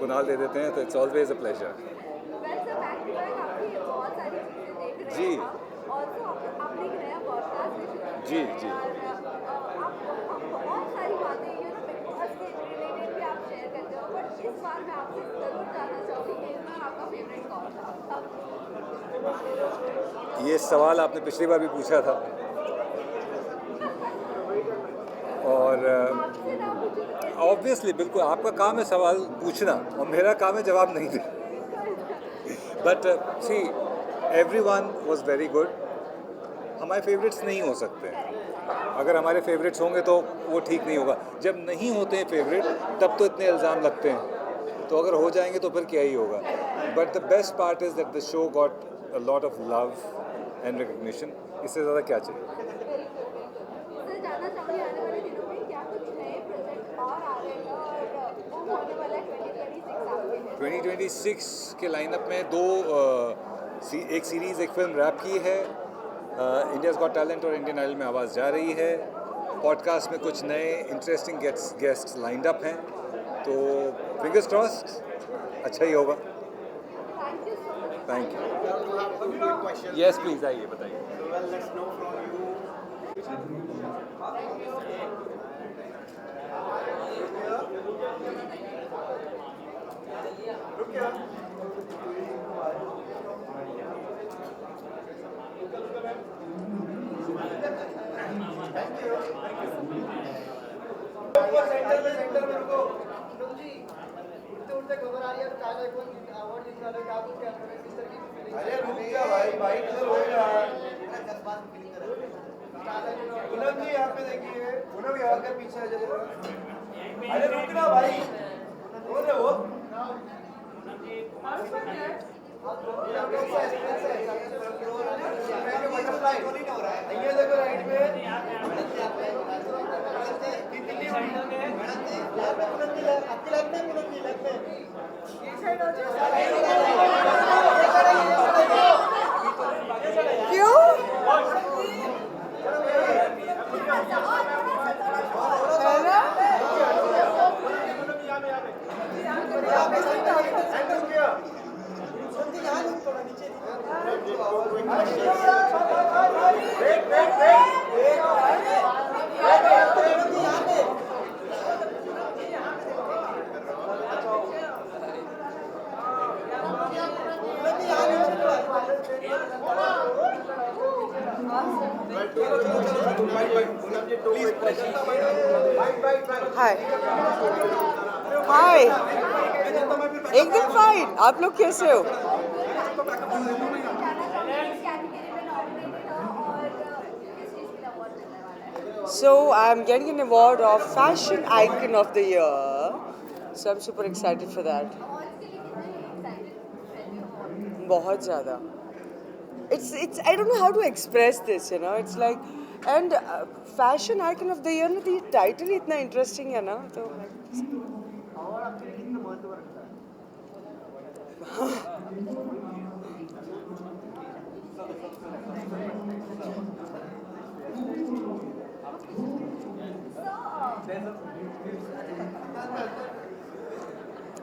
कुणाल दे देते हैं, तो इट्स ऑलवेज अ प्लेजर। जी जी जी ये सवाल आपने पिछली बार भी पूछा था और ऑब्वियसली बिल्कुल आपका काम है सवाल पूछना और मेरा काम है जवाब नहीं देना। But see everyone was very good. हमारे फेवरेट्स नहीं हो सकते, अगर हमारे फेवरेट्स होंगे तो वो ठीक नहीं होगा। जब नहीं होते हैं फेवरेट तब तो इतने इल्ज़ाम लगते हैं, तो अगर हो जाएंगे तो फिर क्या ही होगा। But the best part is that the show got a lot of love and recognition. इससे ज़्यादा क्या चाहिए। 2026 के लाइनअप में एक सीरीज़, एक फिल्म रैप की है, इंडियाज़ गॉट टैलेंट और इंडियन आइडल में आवाज़ जा रही है। पॉडकास्ट में कुछ नए इंटरेस्टिंग गेस्ट्स लाइंड अप हैं, तो फिंगर्स क्रॉस्ड अच्छा ही होगा। Thank you. यस प्लीज़ आइए बताइए। सेंटर में रुको। जी उठते खबर आ रही है तो काला कौन अवार्ड जीतने वाला क्या आपको क्या किस तरह की फीलिंग? अरे रुक जा भाई किधर हो रहा है? जज्बात फीलिंग कर रहा है। पूनम जी यहाँ पे देखिए, पूनम भी और कर पीछे आ जाइए। अरे रुक ना भाई, बोल रहे हो? ये देखो राइट में हाय हाय, एकदम फाइन। आप लोग कैसे हो? So I'm getting an award of Fashion Icon of the Year. So I'm super excited for that. बहुत ज़्यादा. It's I don't know how to express this, you know. It's like, and Fashion Icon of the Year ना, ये title इतना interesting है ना, तो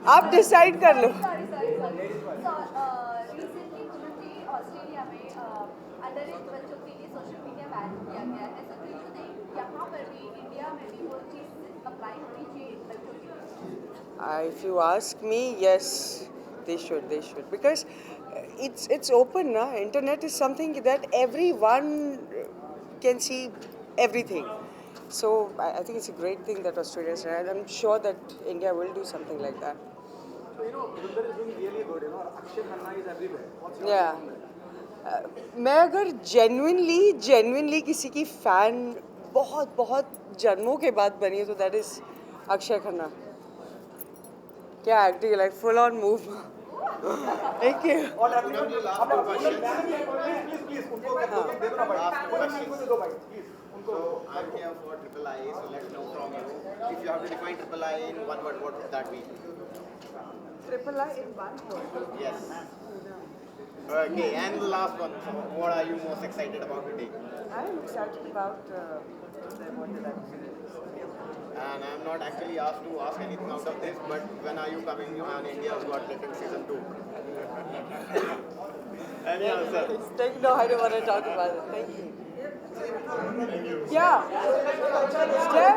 आप डिसाइड कर लो। ऑस्ट्रेलिया में अंडर एज बच्चों के लिए सोशल मीडिया बैन किया गया है, तो यू थिंक यहाँ पर भी इंडिया में भी वो चीज़ अप्लाई होनी चाहिए बच्चों के लिए? If you ask me, yes, they should because it's open ना. Internet is something that everyone can see everything. So I think it's a great thing that Australia is there, and I'm sure that India will do something like that. So Dhurandhar is doing really good, Akshay Khanna is everywhere. What's your Yeah. opinion on that? मैं अगर genuinely किसी की fan बहुत जन्मों के बाद बनी है तो that is अक्षय खन्ना. क्या acting है, like full on move. Thank you. और please उनको दे दो ना भाई. So I'm here for Triple I, so let's know from you. If you have to define Triple I in one word, what would that be? Triple I in one word. Yes. Okay, and the last one. So what are you most excited about today? I'm excited about what did I say? And I'm not actually asked to ask anything out of this, but when are you coming on India's Got Talent Season 2? Any answer? No, I don't want to talk about it. Thank you. Yeah. Step.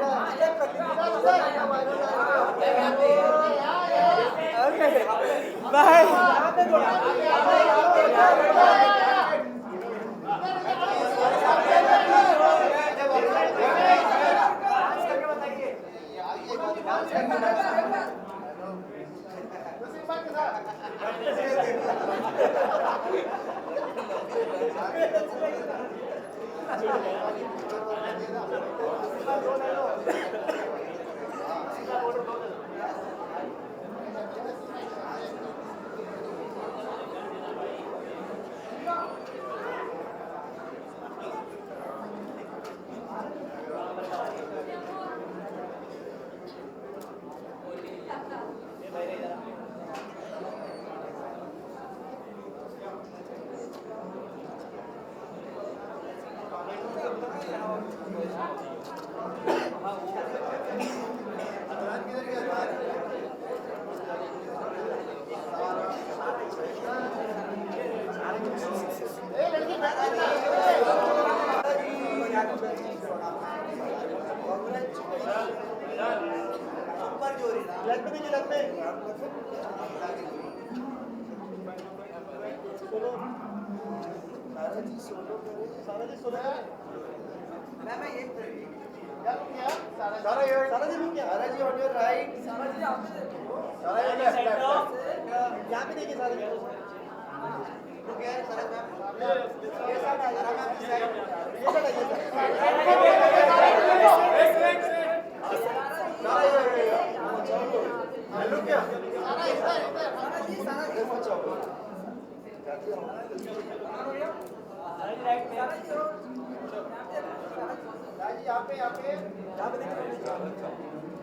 Okay.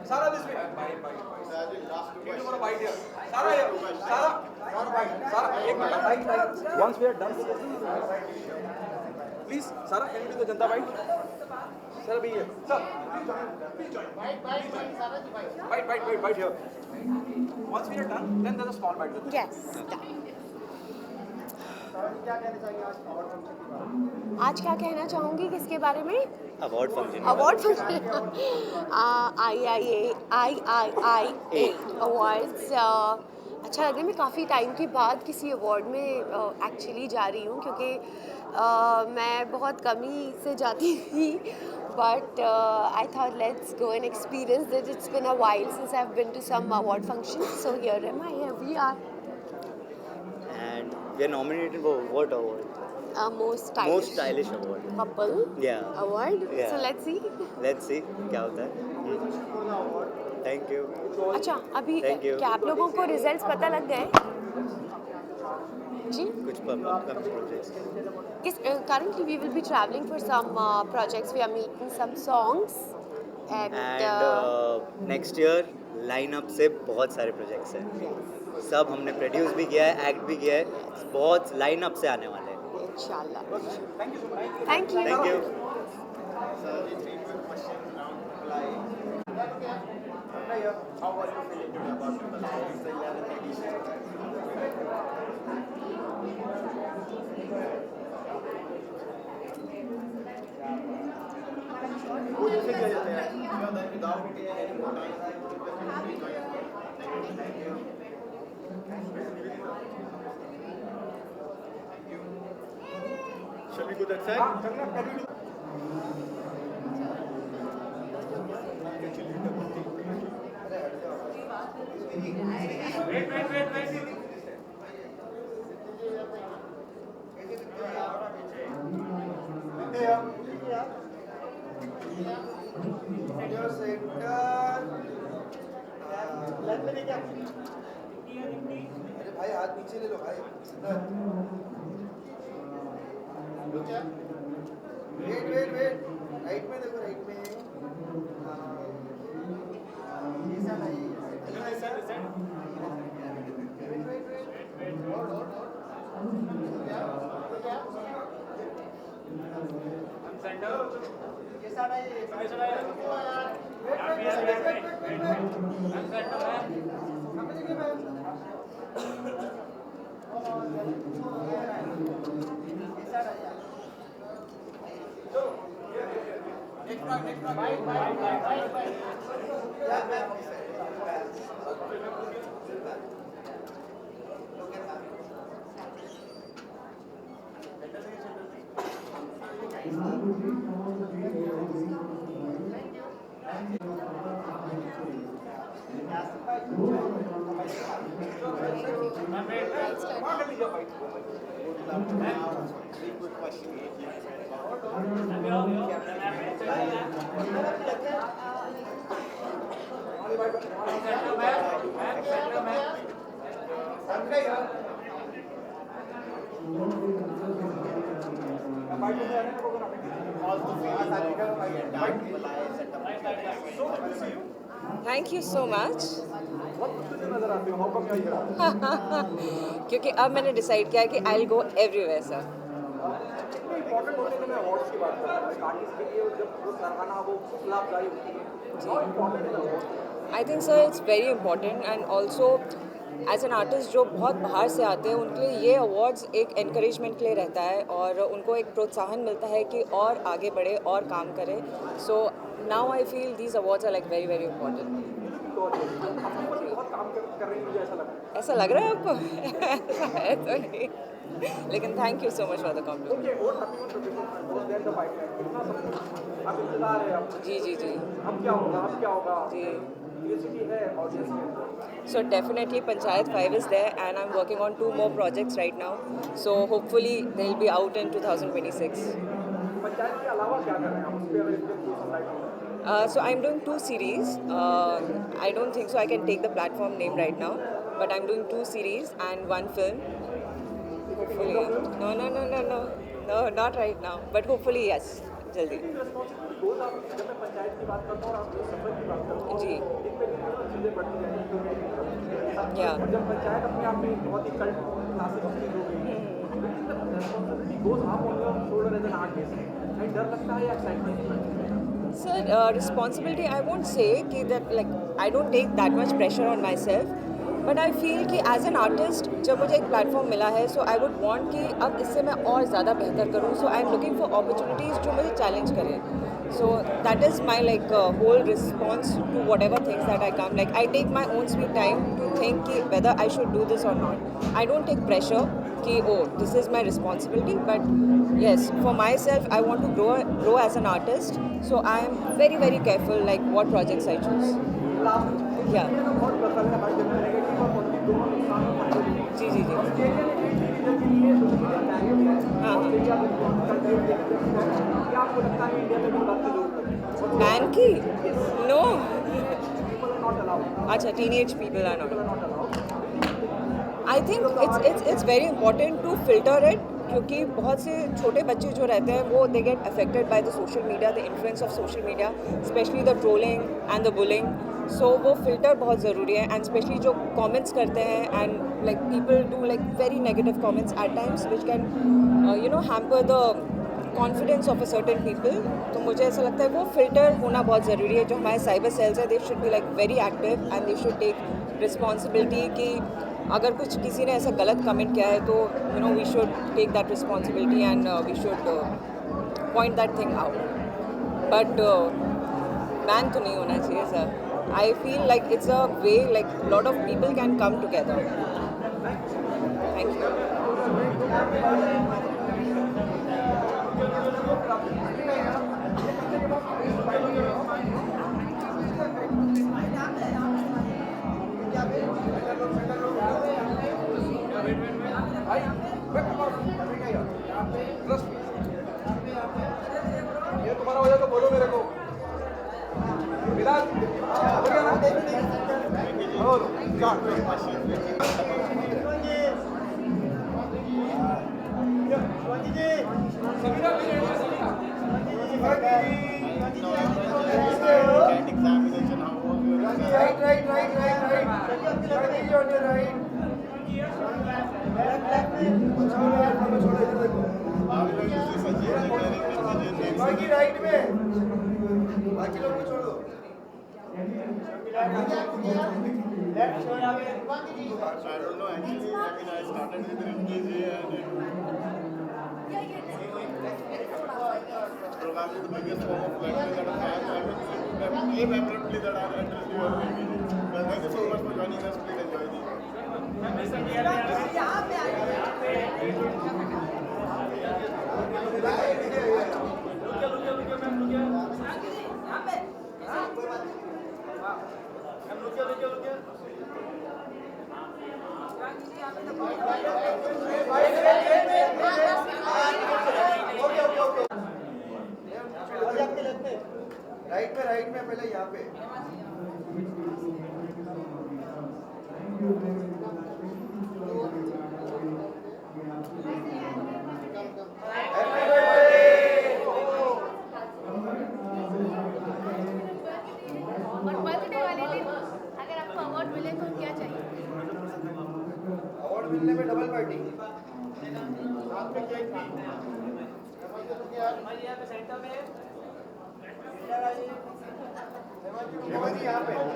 Sara, this way. Give me a bite here. Sara. Once we are done, please, Sara, can you do the Janta bite? Sara, be here. Sir, please join. Bite here. Once we are done, then there's a small bite. Yes. आज क्या कहना चाहूँगी किसके बारे में? अवार्ड फंक्शन IIIA अवार्ड्स अच्छा लग रहा है. मैं काफ़ी टाइम के बाद किसी अवार्ड में एक्चुअली जा रही हूँ क्योंकि मैं बहुत कम ही से जाती थी. But I thought let's go and experience it. It's been a while since I've been to some award function. So here am I. Here we are. And we are nominated for what award? Most stylish award. Couple. Yeah. Award. Yeah. So let's see. Let's see क्या होता है. Thank you. अच्छा अभी Thank you. क्या आप लोगों को रिजल्ट्स पता लग गए? जी. कुछ upcoming projects. Currently we will be traveling for some projects. We are making some songs. And next year lineup से बहुत सारे प्रोजेक्ट्स हैं. सब हमने प्रोड्यूस भी किया है, एक्ट भी किया है. बहुत लाइनअप से आने वाले हैं. इंशाल्लाह. Thank you. Sir, the three quick questions round Triple I. How are you feeling today about Triple I? It's the 11th edition. वो जैसे किया जाता है without any more time. Thank you. Shall we go that side? अरे भाई हाथ नीचे ले लो भाई। वेट वेट वेट, राइट में देखो, राइट में। ऐसा नहीं, ऐसा वेट वेट वेट, और ऐसा नहीं, Thank you so much. नजर आते हो, how come you are here? क्योंकि अब मैंने डिसाइड किया है कि I will go everywhere sir. कितने इंपॉर्टेंट होते हैं, मैं अवार्ड्स की बात कर रहा हूँ, एक आर्टिस्ट के लिए जब वो सराहना वो खिलाफदारी होती है, हाउ इम्पोर्टेंट है award? I think sir it's very important and also as an artist जो बहुत बाहर से आते हैं उनके लिए ये अवार्ड्स एक एनकरेजमेंट के लिए रहता है और उनको एक प्रोत्साहन मिलता है कि और आगे बढ़े और काम करें. So now I feel these awards are like very very important. बहुत काम कर रही है मुझे ऐसा लग रहा है आपको? है तो नहीं, लेकिन thank you so much for the compliment. जी जी जी. अब क्या होगा जी. क्यूरियोसिटी है ऑडियंस में. So definitely Panchayat 5 is there and I'm working on 2 more projects right now. So hopefully they'll be out in 2026. Panchayat के अलावा क्या कर रहे हैं आप? उस पे अगर इसके थ्रू सनलाइट हो. So I'm doing 2 series. I don't think so I can take the platform name right now, but I'm doing 2 series and 1 film. Hopefully. No, not right now. But hopefully yes, जल्दी. जब मैं पंचायत की बात करता हूँ और आप सफर की बात करता हूँ, जी. दिन पे दिन चीज़ें बढ़ती जाएंगी. या. और जब पंचायत अपने आप में बहुत ही कल्ट क्लासिक चीज़ हो गई, responsibility goes up on your shoulder as an artist, and डर लगता है या excitement? Sir, responsibility, I won't say कि that like I don't take that much pressure on myself, but I feel कि as an artist जब मुझे एक platform मिला है, so I would want कि अब इससे मैं और ज़्यादा बेहतर करूँ. So I'm looking for opportunities जो मुझे challenge करें. So that is my like whole response to whatever things that I come. Like I take my own sweet time to think कि whether I should do this or not. I don't take pressure कि oh this is my responsibility, but yes, for myself I want to grow as an artist. So I am very very careful like what projects I choose. Yeah. जी जी जी. बैन की? नो. अच्छा, teenage people are not. I think it's very important to filter it, क्योंकि बहुत से छोटे बच्चे जो रहते हैं वो they get affected by the social media, the influence of social media, specially the trolling and the bullying. So वो फिल्टर बहुत ज़रूरी है. एंड स्पेशली जो कमेंट्स करते हैं and like people do like very negative comments at times which can you know hamper the confidence of a certain people. तो मुझे ऐसा लगता है वो फिल्टर होना बहुत ज़रूरी है. जो हमारे साइबर सेल्स है they should be like very active and they should take responsibility कि अगर कुछ किसी ने ऐसा गलत कमेंट किया है तो you know we should take that responsibility and we should point that thing out. But ban तो नहीं होना चाहिए sir. I feel like it's a way like lot of people can come together. Thank you. ये तुम्हारा हो जाए तो बोलो मेरे को। बिलाल हो गया ना? और राइट में बाकी लोग को छोड़ो। Probably the biggest form of learning that I have. I'm abruptly that I've entered your maybe. Well, thank you so much for joining us. Please enjoy right में पहले यहाँ पे और बर्थडे वाले दिन अगर आपको अवार्ड मिले तो क्या चाहिए? अवार्ड मिलने में डबल पार्टी साथ में केक भी सेंटर में हेमाजी यहाँ पे यहाँ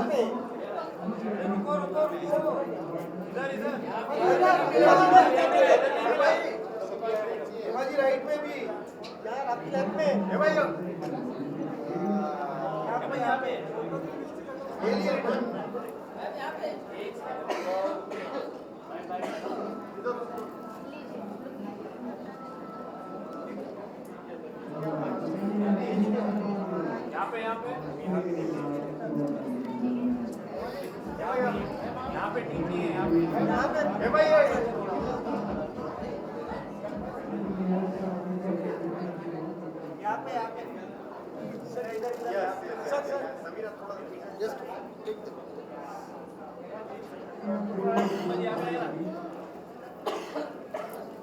पे हेमाजी राइट में भी यार आपकी लेफ्ट में हेमाजी यहाँ पे ये लिए यहाँ पे यहाँ पे टीम नहीं है यहाँ पे भाई यहाँ पे सर इधर सर समीरा थोड़ा जस्ट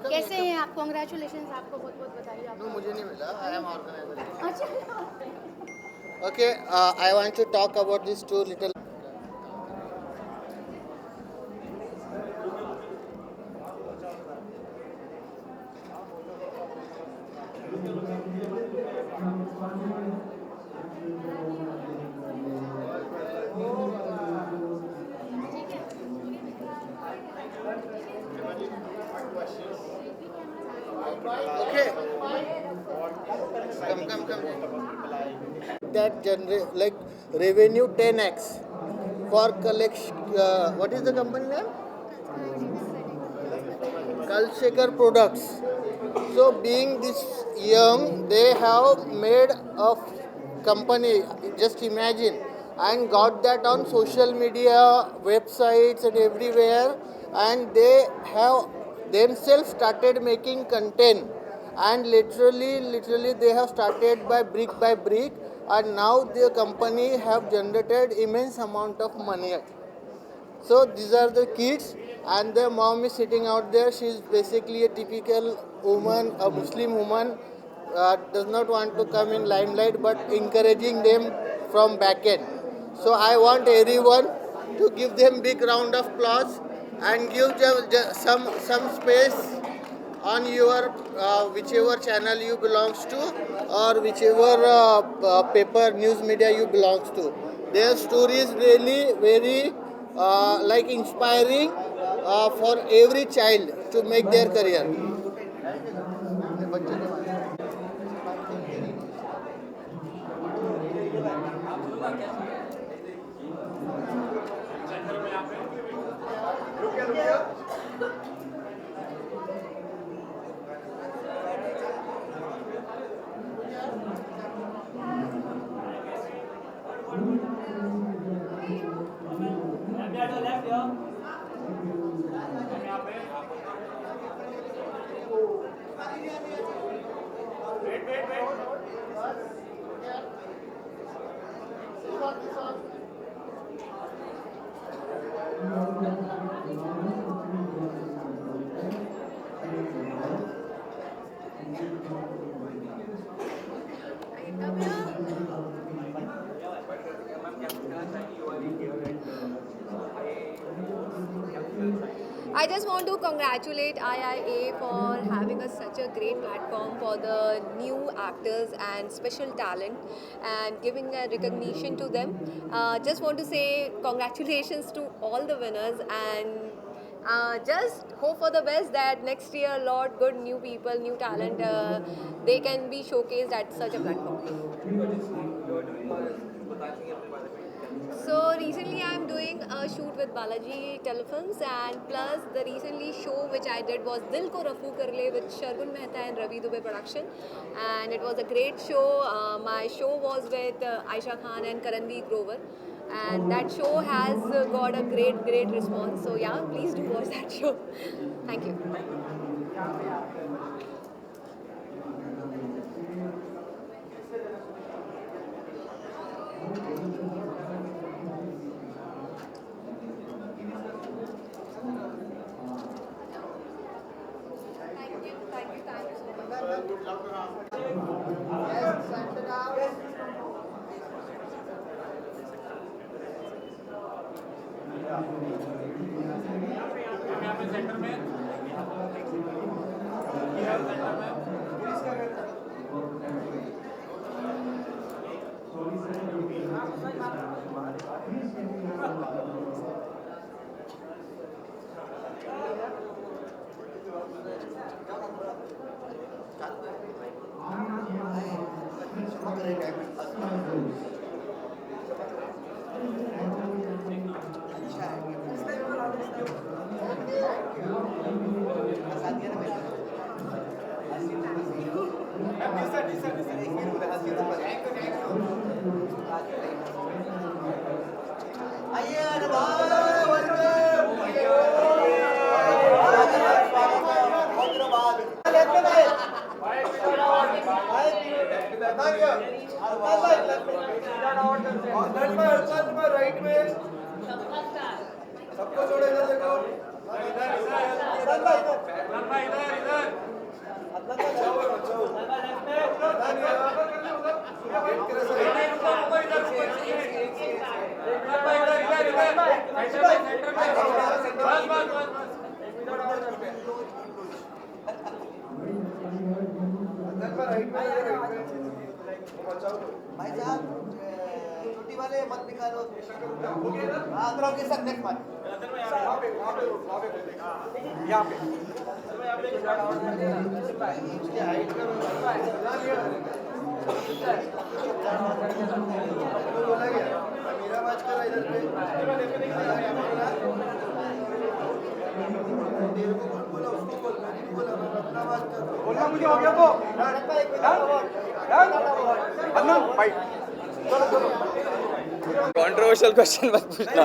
कैसे हैं आप? कॉन्ग्रेचुलेशन आपको बहुत बहुत बधाई। नो मुझे नहीं मिला आई एम ऑर्गेनाइजर अच्छा Okay, I want to talk about these two little. Okay. Come. That generate like revenue 10x for collection. What is the company name? Kalshekar Products. So being this young, they have made a company. Just imagine, and got that on social media, websites, and everywhere. And they have themselves started making content. And literally, they have started by brick, and now their company have generated immense amount of money. So these are the kids, and their mom is sitting out there. She is basically a typical woman, a Muslim woman, does not want to come in limelight, but encouraging them from back end. So I want everyone to give them big round of applause and give them some space on your whichever channel you belongs to, or whichever paper news media you belongs to. Their story is really very like inspiring for every child to make their career. I just want to congratulate IIA for having such a great platform for the new actors and special talent and giving a recognition to them. Just want to say congratulations to all the winners and just hope for the best that next year a lot good new people, new talent, they can be showcased at such a platform. So recently I am doing a shoot with Balaji Telefilms, and plus the recently show which I did was Dil Ko Rafu Kar Le with Shargun Mehta and Ravi Dubey production, and it was a great show. My show was with Aisha Khan and Karanveer Grover, and that show has got a great response. So yeah, please do watch that show. Thank you. सबको छोड़ो इधर देखो भाई साहब छुट्टी वाले मत निकालो हाँ अंदर आओ के साथ नेक्स्ट मैच वहाँ पे यहाँ पे बोला गया मेरा मैच करा इधर पे तेरे को कौन बोला उसको बोल मैंने नहीं बोला मैं अपना मैच कर बोलना मुझे हो गया तो कंट्रोवर्शियल क्वेश्चन मत पूछना।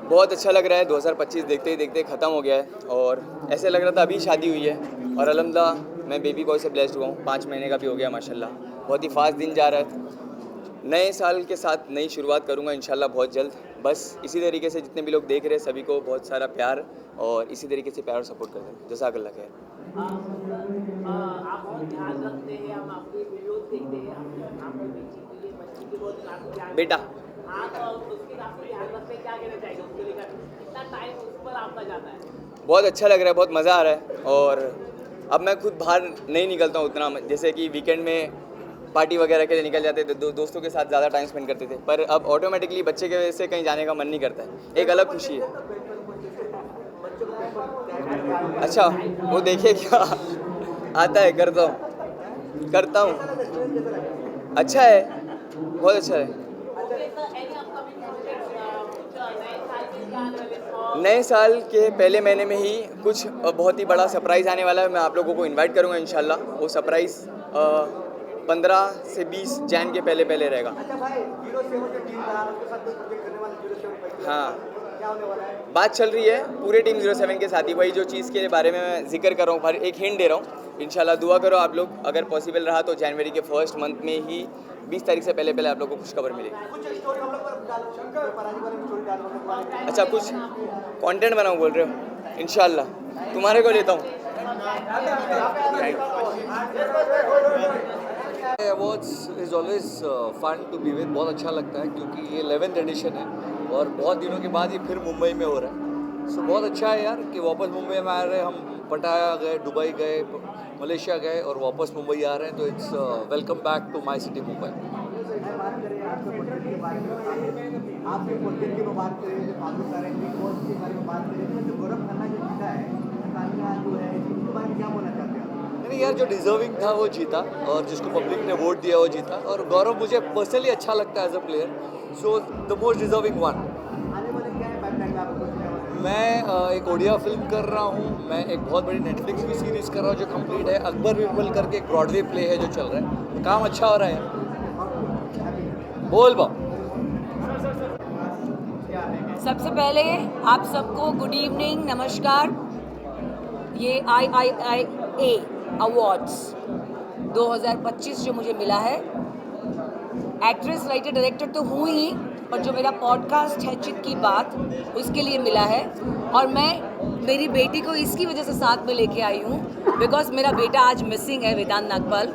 बहुत अच्छा लग रहा है। 2025 देखते ही देखते ख़त्म हो गया है और ऐसे लग रहा था अभी शादी हुई है और अल्हम्दुलिल्लाह मैं बेबी बॉय से ब्लेस्ड हुआ हूँ। 5 महीने का भी हो गया माशाल्लाह। बहुत ही फास्ट दिन जा रहा है। नए साल के साथ नई शुरुआत करूँगा इंशाल्लाह बहुत जल्द। बस इसी तरीके से जितने भी लोग देख रहे हैं सभी को बहुत सारा प्यार और इसी तरीके से प्यार और सपोर्ट करते हैं। जज़ाकल्लाह खैर। आप बहुत ध्यान रखते हैं, हम आपके वीडियोस देखते हैं, आपकी बच्ची के बहुत ध्यान बेटा हाँ तो उसके आपको ध्यान रखते हैं, क्या कहना चाहिए उसके लिए कितना टाइम उस पर आपका जाता है? बहुत अच्छा लग रहा है, बहुत मज़ा आ रहा है और अब मैं खुद बाहर नहीं निकलता हूँ उतना। जैसे कि वीकेंड में पार्टी वगैरह के लिए निकल जाते थे, दोस्तों के साथ ज़्यादा टाइम स्पेंड करते थे, पर अब ऑटोमेटिकली बच्चे की वजह से कहीं जाने का मन नहीं करता है। एक अलग खुशी है। अच्छा वो देखिए क्या आता है, करता हूँ अच्छा है, बहुत अच्छा है। नए साल के पहले महीने में ही कुछ बहुत ही बड़ा सरप्राइज़ आने वाला है। मैं आप लोगों को इनवाइट करूँगा इंशाल्लाह। वो सरप्राइज़ 15 से 20 जैन के पहले रहेगा। हाँ बात चल रही है पूरे टीम 07 के साथ ही, वही जो चीज़ के बारे में मैं जिक्र कर रहा हूँ, एक हिंट दे रहा हूँ। इंशाल्लाह दुआ करो आप लोग, अगर पॉसिबल रहा तो जनवरी के फर्स्ट मंथ में ही 20 तारीख से पहले आप लोग को खुशखबर मिलेगी। अच्छा, कुछ कंटेंट बनाऊँ बोल रहे हो? इंशाल्लाह तुम्हारे को लेता हूँ। Awards is always fun to be with, बहुत अच्छा लगता है क्योंकि ये 11th एडिशन है और बहुत दिनों के बाद ये फिर मुंबई में हो रहा है। सो बहुत अच्छा है यार कि वापस मुंबई में आ रहे हैं। हम पटाया गए, दुबई गए, मलेशिया गए और वापस मुंबई आ रहे हैं, तो it's welcome back to my city Mumbai. नहीं यार, जो डिजर्विंग था वो जीता और जिसको पब्लिक ने वोट दिया वो जीता, और गौरव मुझे पर्सनली अच्छा लगता है as a player, so the most deserving one. मैं एक ओडिया फिल्म कर रहा हूँ, मैं एक बहुत बड़ी नेटफ्लिक्स की सीरीज़ कर रहा हूँ जो कंप्लीट है, अकबर बिरबल करके एक ब्रॉडवे प्ले है जो चल रहा है, तो काम अच्छा हो रहा है। बोल बा। सबसे पहले आप सबको गुड इवनिंग, नमस्कार। ये IIA अवार्ड्स 2025 जो मुझे मिला है, एक्ट्रेस राइटर डायरेक्टर तो हूँ ही, और जो मेरा पॉडकास्ट है चित की बात, उसके लिए मिला है। और मैं मेरी बेटी को इसकी वजह से साथ में लेके आई हूँ बिकॉज मेरा बेटा आज मिसिंग है, वेदांत नागपाल।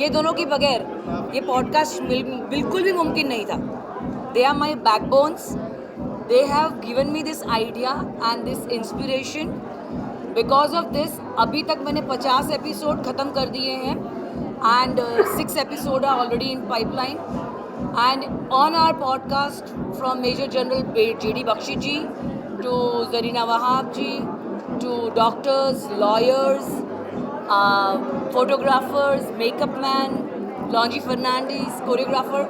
ये दोनों के बगैर ये पॉडकास्ट बिल्कुल भी मुमकिन नहीं था। They are my backbones, they have given me this idea and this inspiration. Because of this अभी तक मैंने 50 एपिसोड ख़त्म कर दिए हैं and 6 episode are already in pipeline. And on our podcast, from Major General J.D. Bakshi ji to Zarina Wahab ji to doctors, lawyers, photographers, makeup man, Longy Fernandez, choreographer,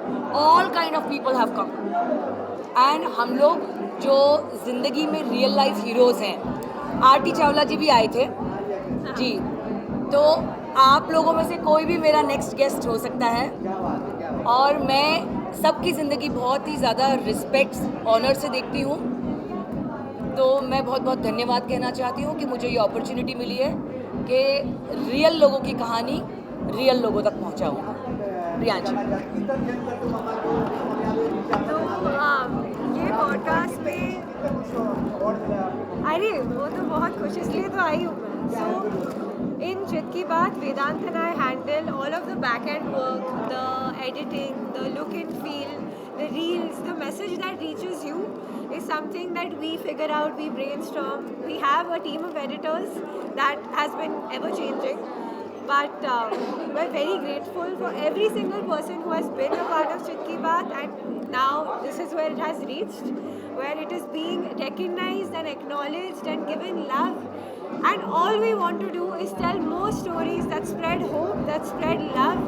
all kind of people have come. And हम लोग जो ज़िंदगी में रियल लाइफ हीरोज़ हैं, आरटी चावला जी भी आए थे जी, तो आप लोगों में से कोई भी मेरा नेक्स्ट गेस्ट हो सकता है। और मैं सबकी ज़िंदगी बहुत ही ज़्यादा रिस्पेक्ट ऑनर से देखती हूँ, तो मैं बहुत बहुत धन्यवाद कहना चाहती हूँ कि मुझे ये अपॉर्चुनिटी मिली है कि रियल लोगों की कहानी रियल लोगों तक पहुँचाऊँ। प्रियांशी, तो ये पॉडकास्ट पे अरे वो तो बहुत खुश इसलिए तो आई हूँ मैं। सो in Chit Ki Baat, Vedant and I handle all of the back-end work, the editing, the look and feel, the reels, the message that reaches you is something that we figure out, we brainstorm. We have a team of editors that has been ever-changing. But we're very grateful for every single person who has been a part of Chit Ki Baat, and now this is where it has reached, where it is being recognized and acknowledged and given love. And all we want to do is tell more stories that spread hope, that spread love,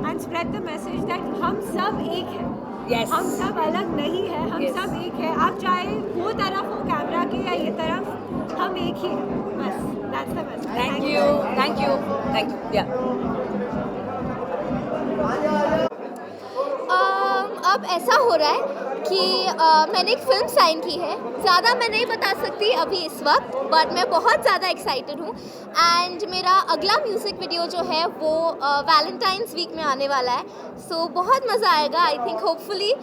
and spread the message that हम सब एक हैं। Yes. हम सब अलग नहीं है, हम सब एक है। आप चाहे वो तरफ हो कैमरा के या ये तरफ, हम एक ही हैं। बस, that's the message. Thank you, thank you, thank you. Yeah. अब ऐसा हो रहा है कि मैंने एक फ़िल्म साइन की है। ज़्यादा मैं नहीं बता सकती अभी इस वक्त, बट मैं बहुत ज़्यादा एक्साइटेड हूँ। एंड मेरा अगला म्यूज़िक वीडियो जो है वो वैलेंटाइंस वीक में आने वाला है, सो बहुत मज़ा आएगा। आई थिंक होपफुली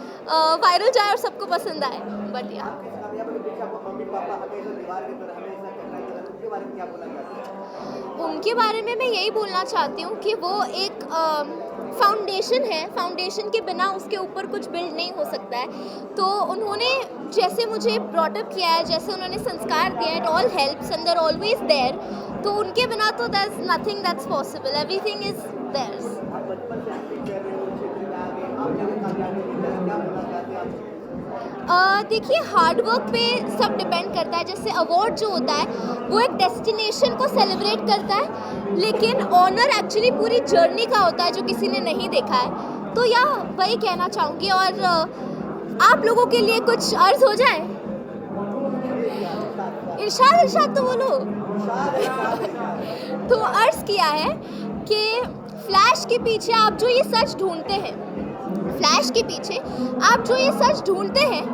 वायरल जाए और सबको पसंद आए। बट या उनके बारे में मैं यही बोलना चाहती हूँ कि वो एक फाउंडेशन है, फाउंडेशन के बिना उसके ऊपर कुछ बिल्ड नहीं हो सकता है। तो उन्होंने जैसे मुझे ब्रॉटअप किया है, जैसे उन्होंने संस्कार दिया है, it all helps and they are always there. तो उनके बिना तो there is nothing that's possible, everything is theirs. देखिए, हार्ड वर्क पे सब डिपेंड करता है। जैसे अवार्ड जो होता है वो एक डेस्टिनेशन को सेलिब्रेट करता है, लेकिन ऑनर एक्चुअली पूरी जर्नी का होता है जो किसी ने नहीं देखा है। तो या वही कहना चाहूँगी। और आप लोगों के लिए कुछ अर्ज हो जाए। इरशाद तो बोलो। तो अर्ज किया है कि फ्लैश के पीछे आप जो ये सच ढूंढते हैं, फ्लैश के पीछे आप जो ये सच ढूंढते हैं,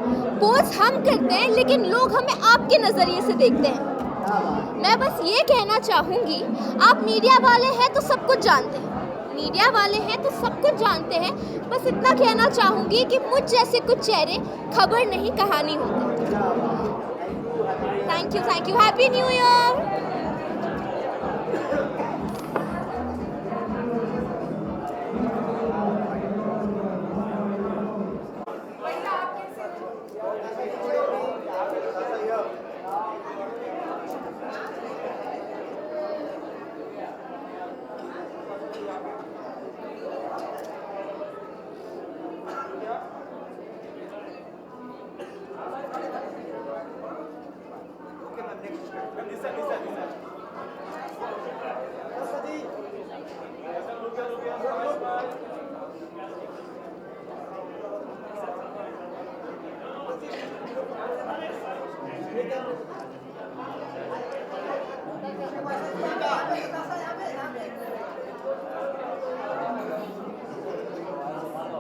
पोज हम करते हैं लेकिन लोग हमें आपके नज़रिए से देखते हैं। मैं बस ये कहना चाहूँगी, आप मीडिया वाले हैं तो सब कुछ जानते हैं, मीडिया वाले हैं तो सब कुछ जानते हैं। बस इतना कहना चाहूँगी कि मुझ जैसे कुछ चेहरे खबर नहीं कहानी होते। Thank you, happy new year.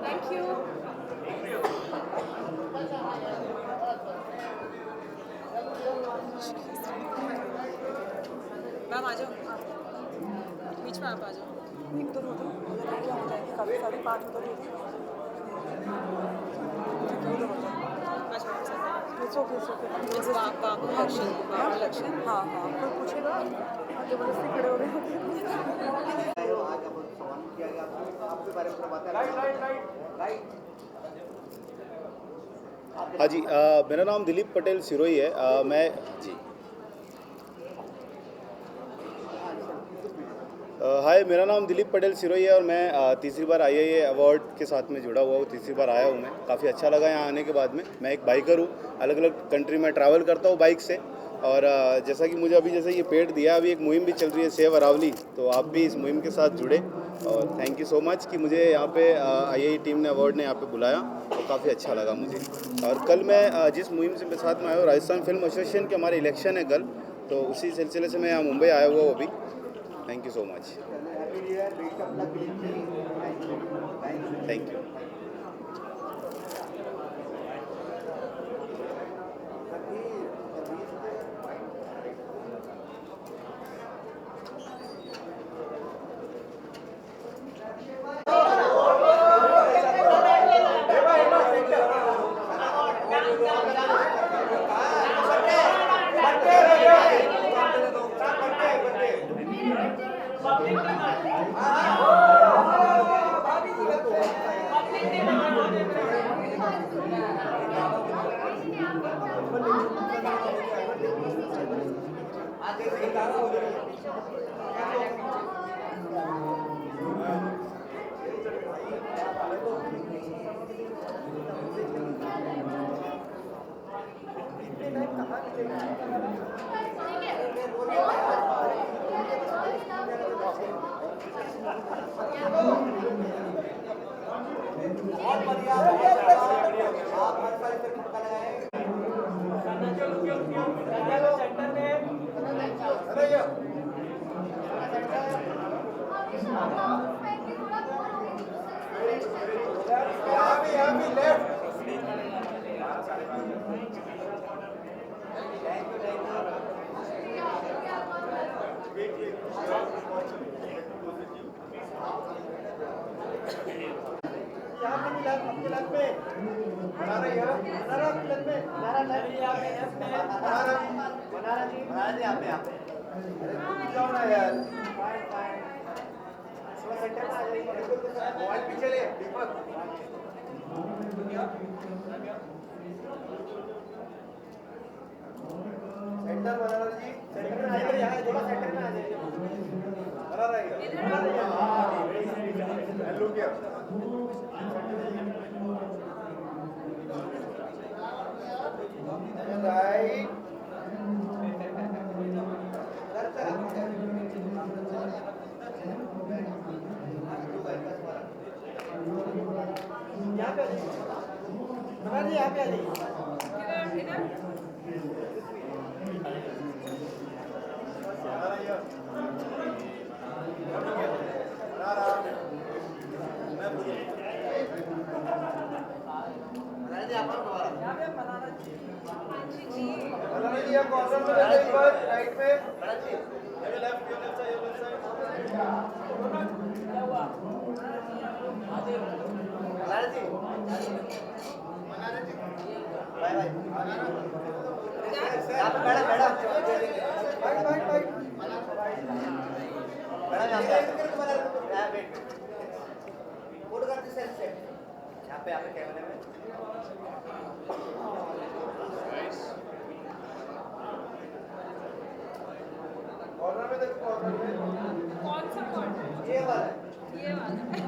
Thank you. Ma'am आ जाओ, बीच में आप आ जाओ। एक तो रोटी हो जाएगी, काफ़ी सारी 5 उधर रोटी। अच्छा, बाबू लक्ष्य, हाँ हाँ, कोई पूछेगा जबरदस्ती खड़े हो रहे हैं। आज अब सवाल किया गया आपके बारे में बात है। हाँ जी, मेरा नाम दिलीप पटेल सिरोही है। मैं जी हाय, मेरा नाम दिलीप पटेल सिरोही है और मैं तीसरी बार IIA अवार्ड के साथ में जुड़ा हुआ हूँ। तीसरी बार आया हूँ मैं, काफ़ी अच्छा लगा यहाँ आने के बाद में। मैं एक बाइकर हूँ, अलग अलग कंट्री में ट्रैवल करता हूँ बाइक से। और जैसा कि मुझे अभी जैसे ये पेड़ दिया, अभी एक मुहिम भी चल रही है सेव अरावली, तो आप भी इस मुहिम के साथ जुड़े। और थैंक यू सो मच कि मुझे यहाँ पे IIA टीम ने अवार्ड ने यहाँ पे बुलाया, तो काफ़ी अच्छा लगा मुझे। और कल मैं जिस मुहिम से साथ में आया हूँ, राजस्थान फिल्म एसोसिएशन के हमारे इलेक्शन है कल, तो उसी सिलसिले से मैं यहाँ मुंबई आया हुआ हूँ अभी। Thank you so much. Thank you. Right में bye bye madam madam photo करते सेल्फी यहाँ पे कैमरे में कॉर्नर में देखो कॉर्नर में कौन सा कॉर्नर ये वाला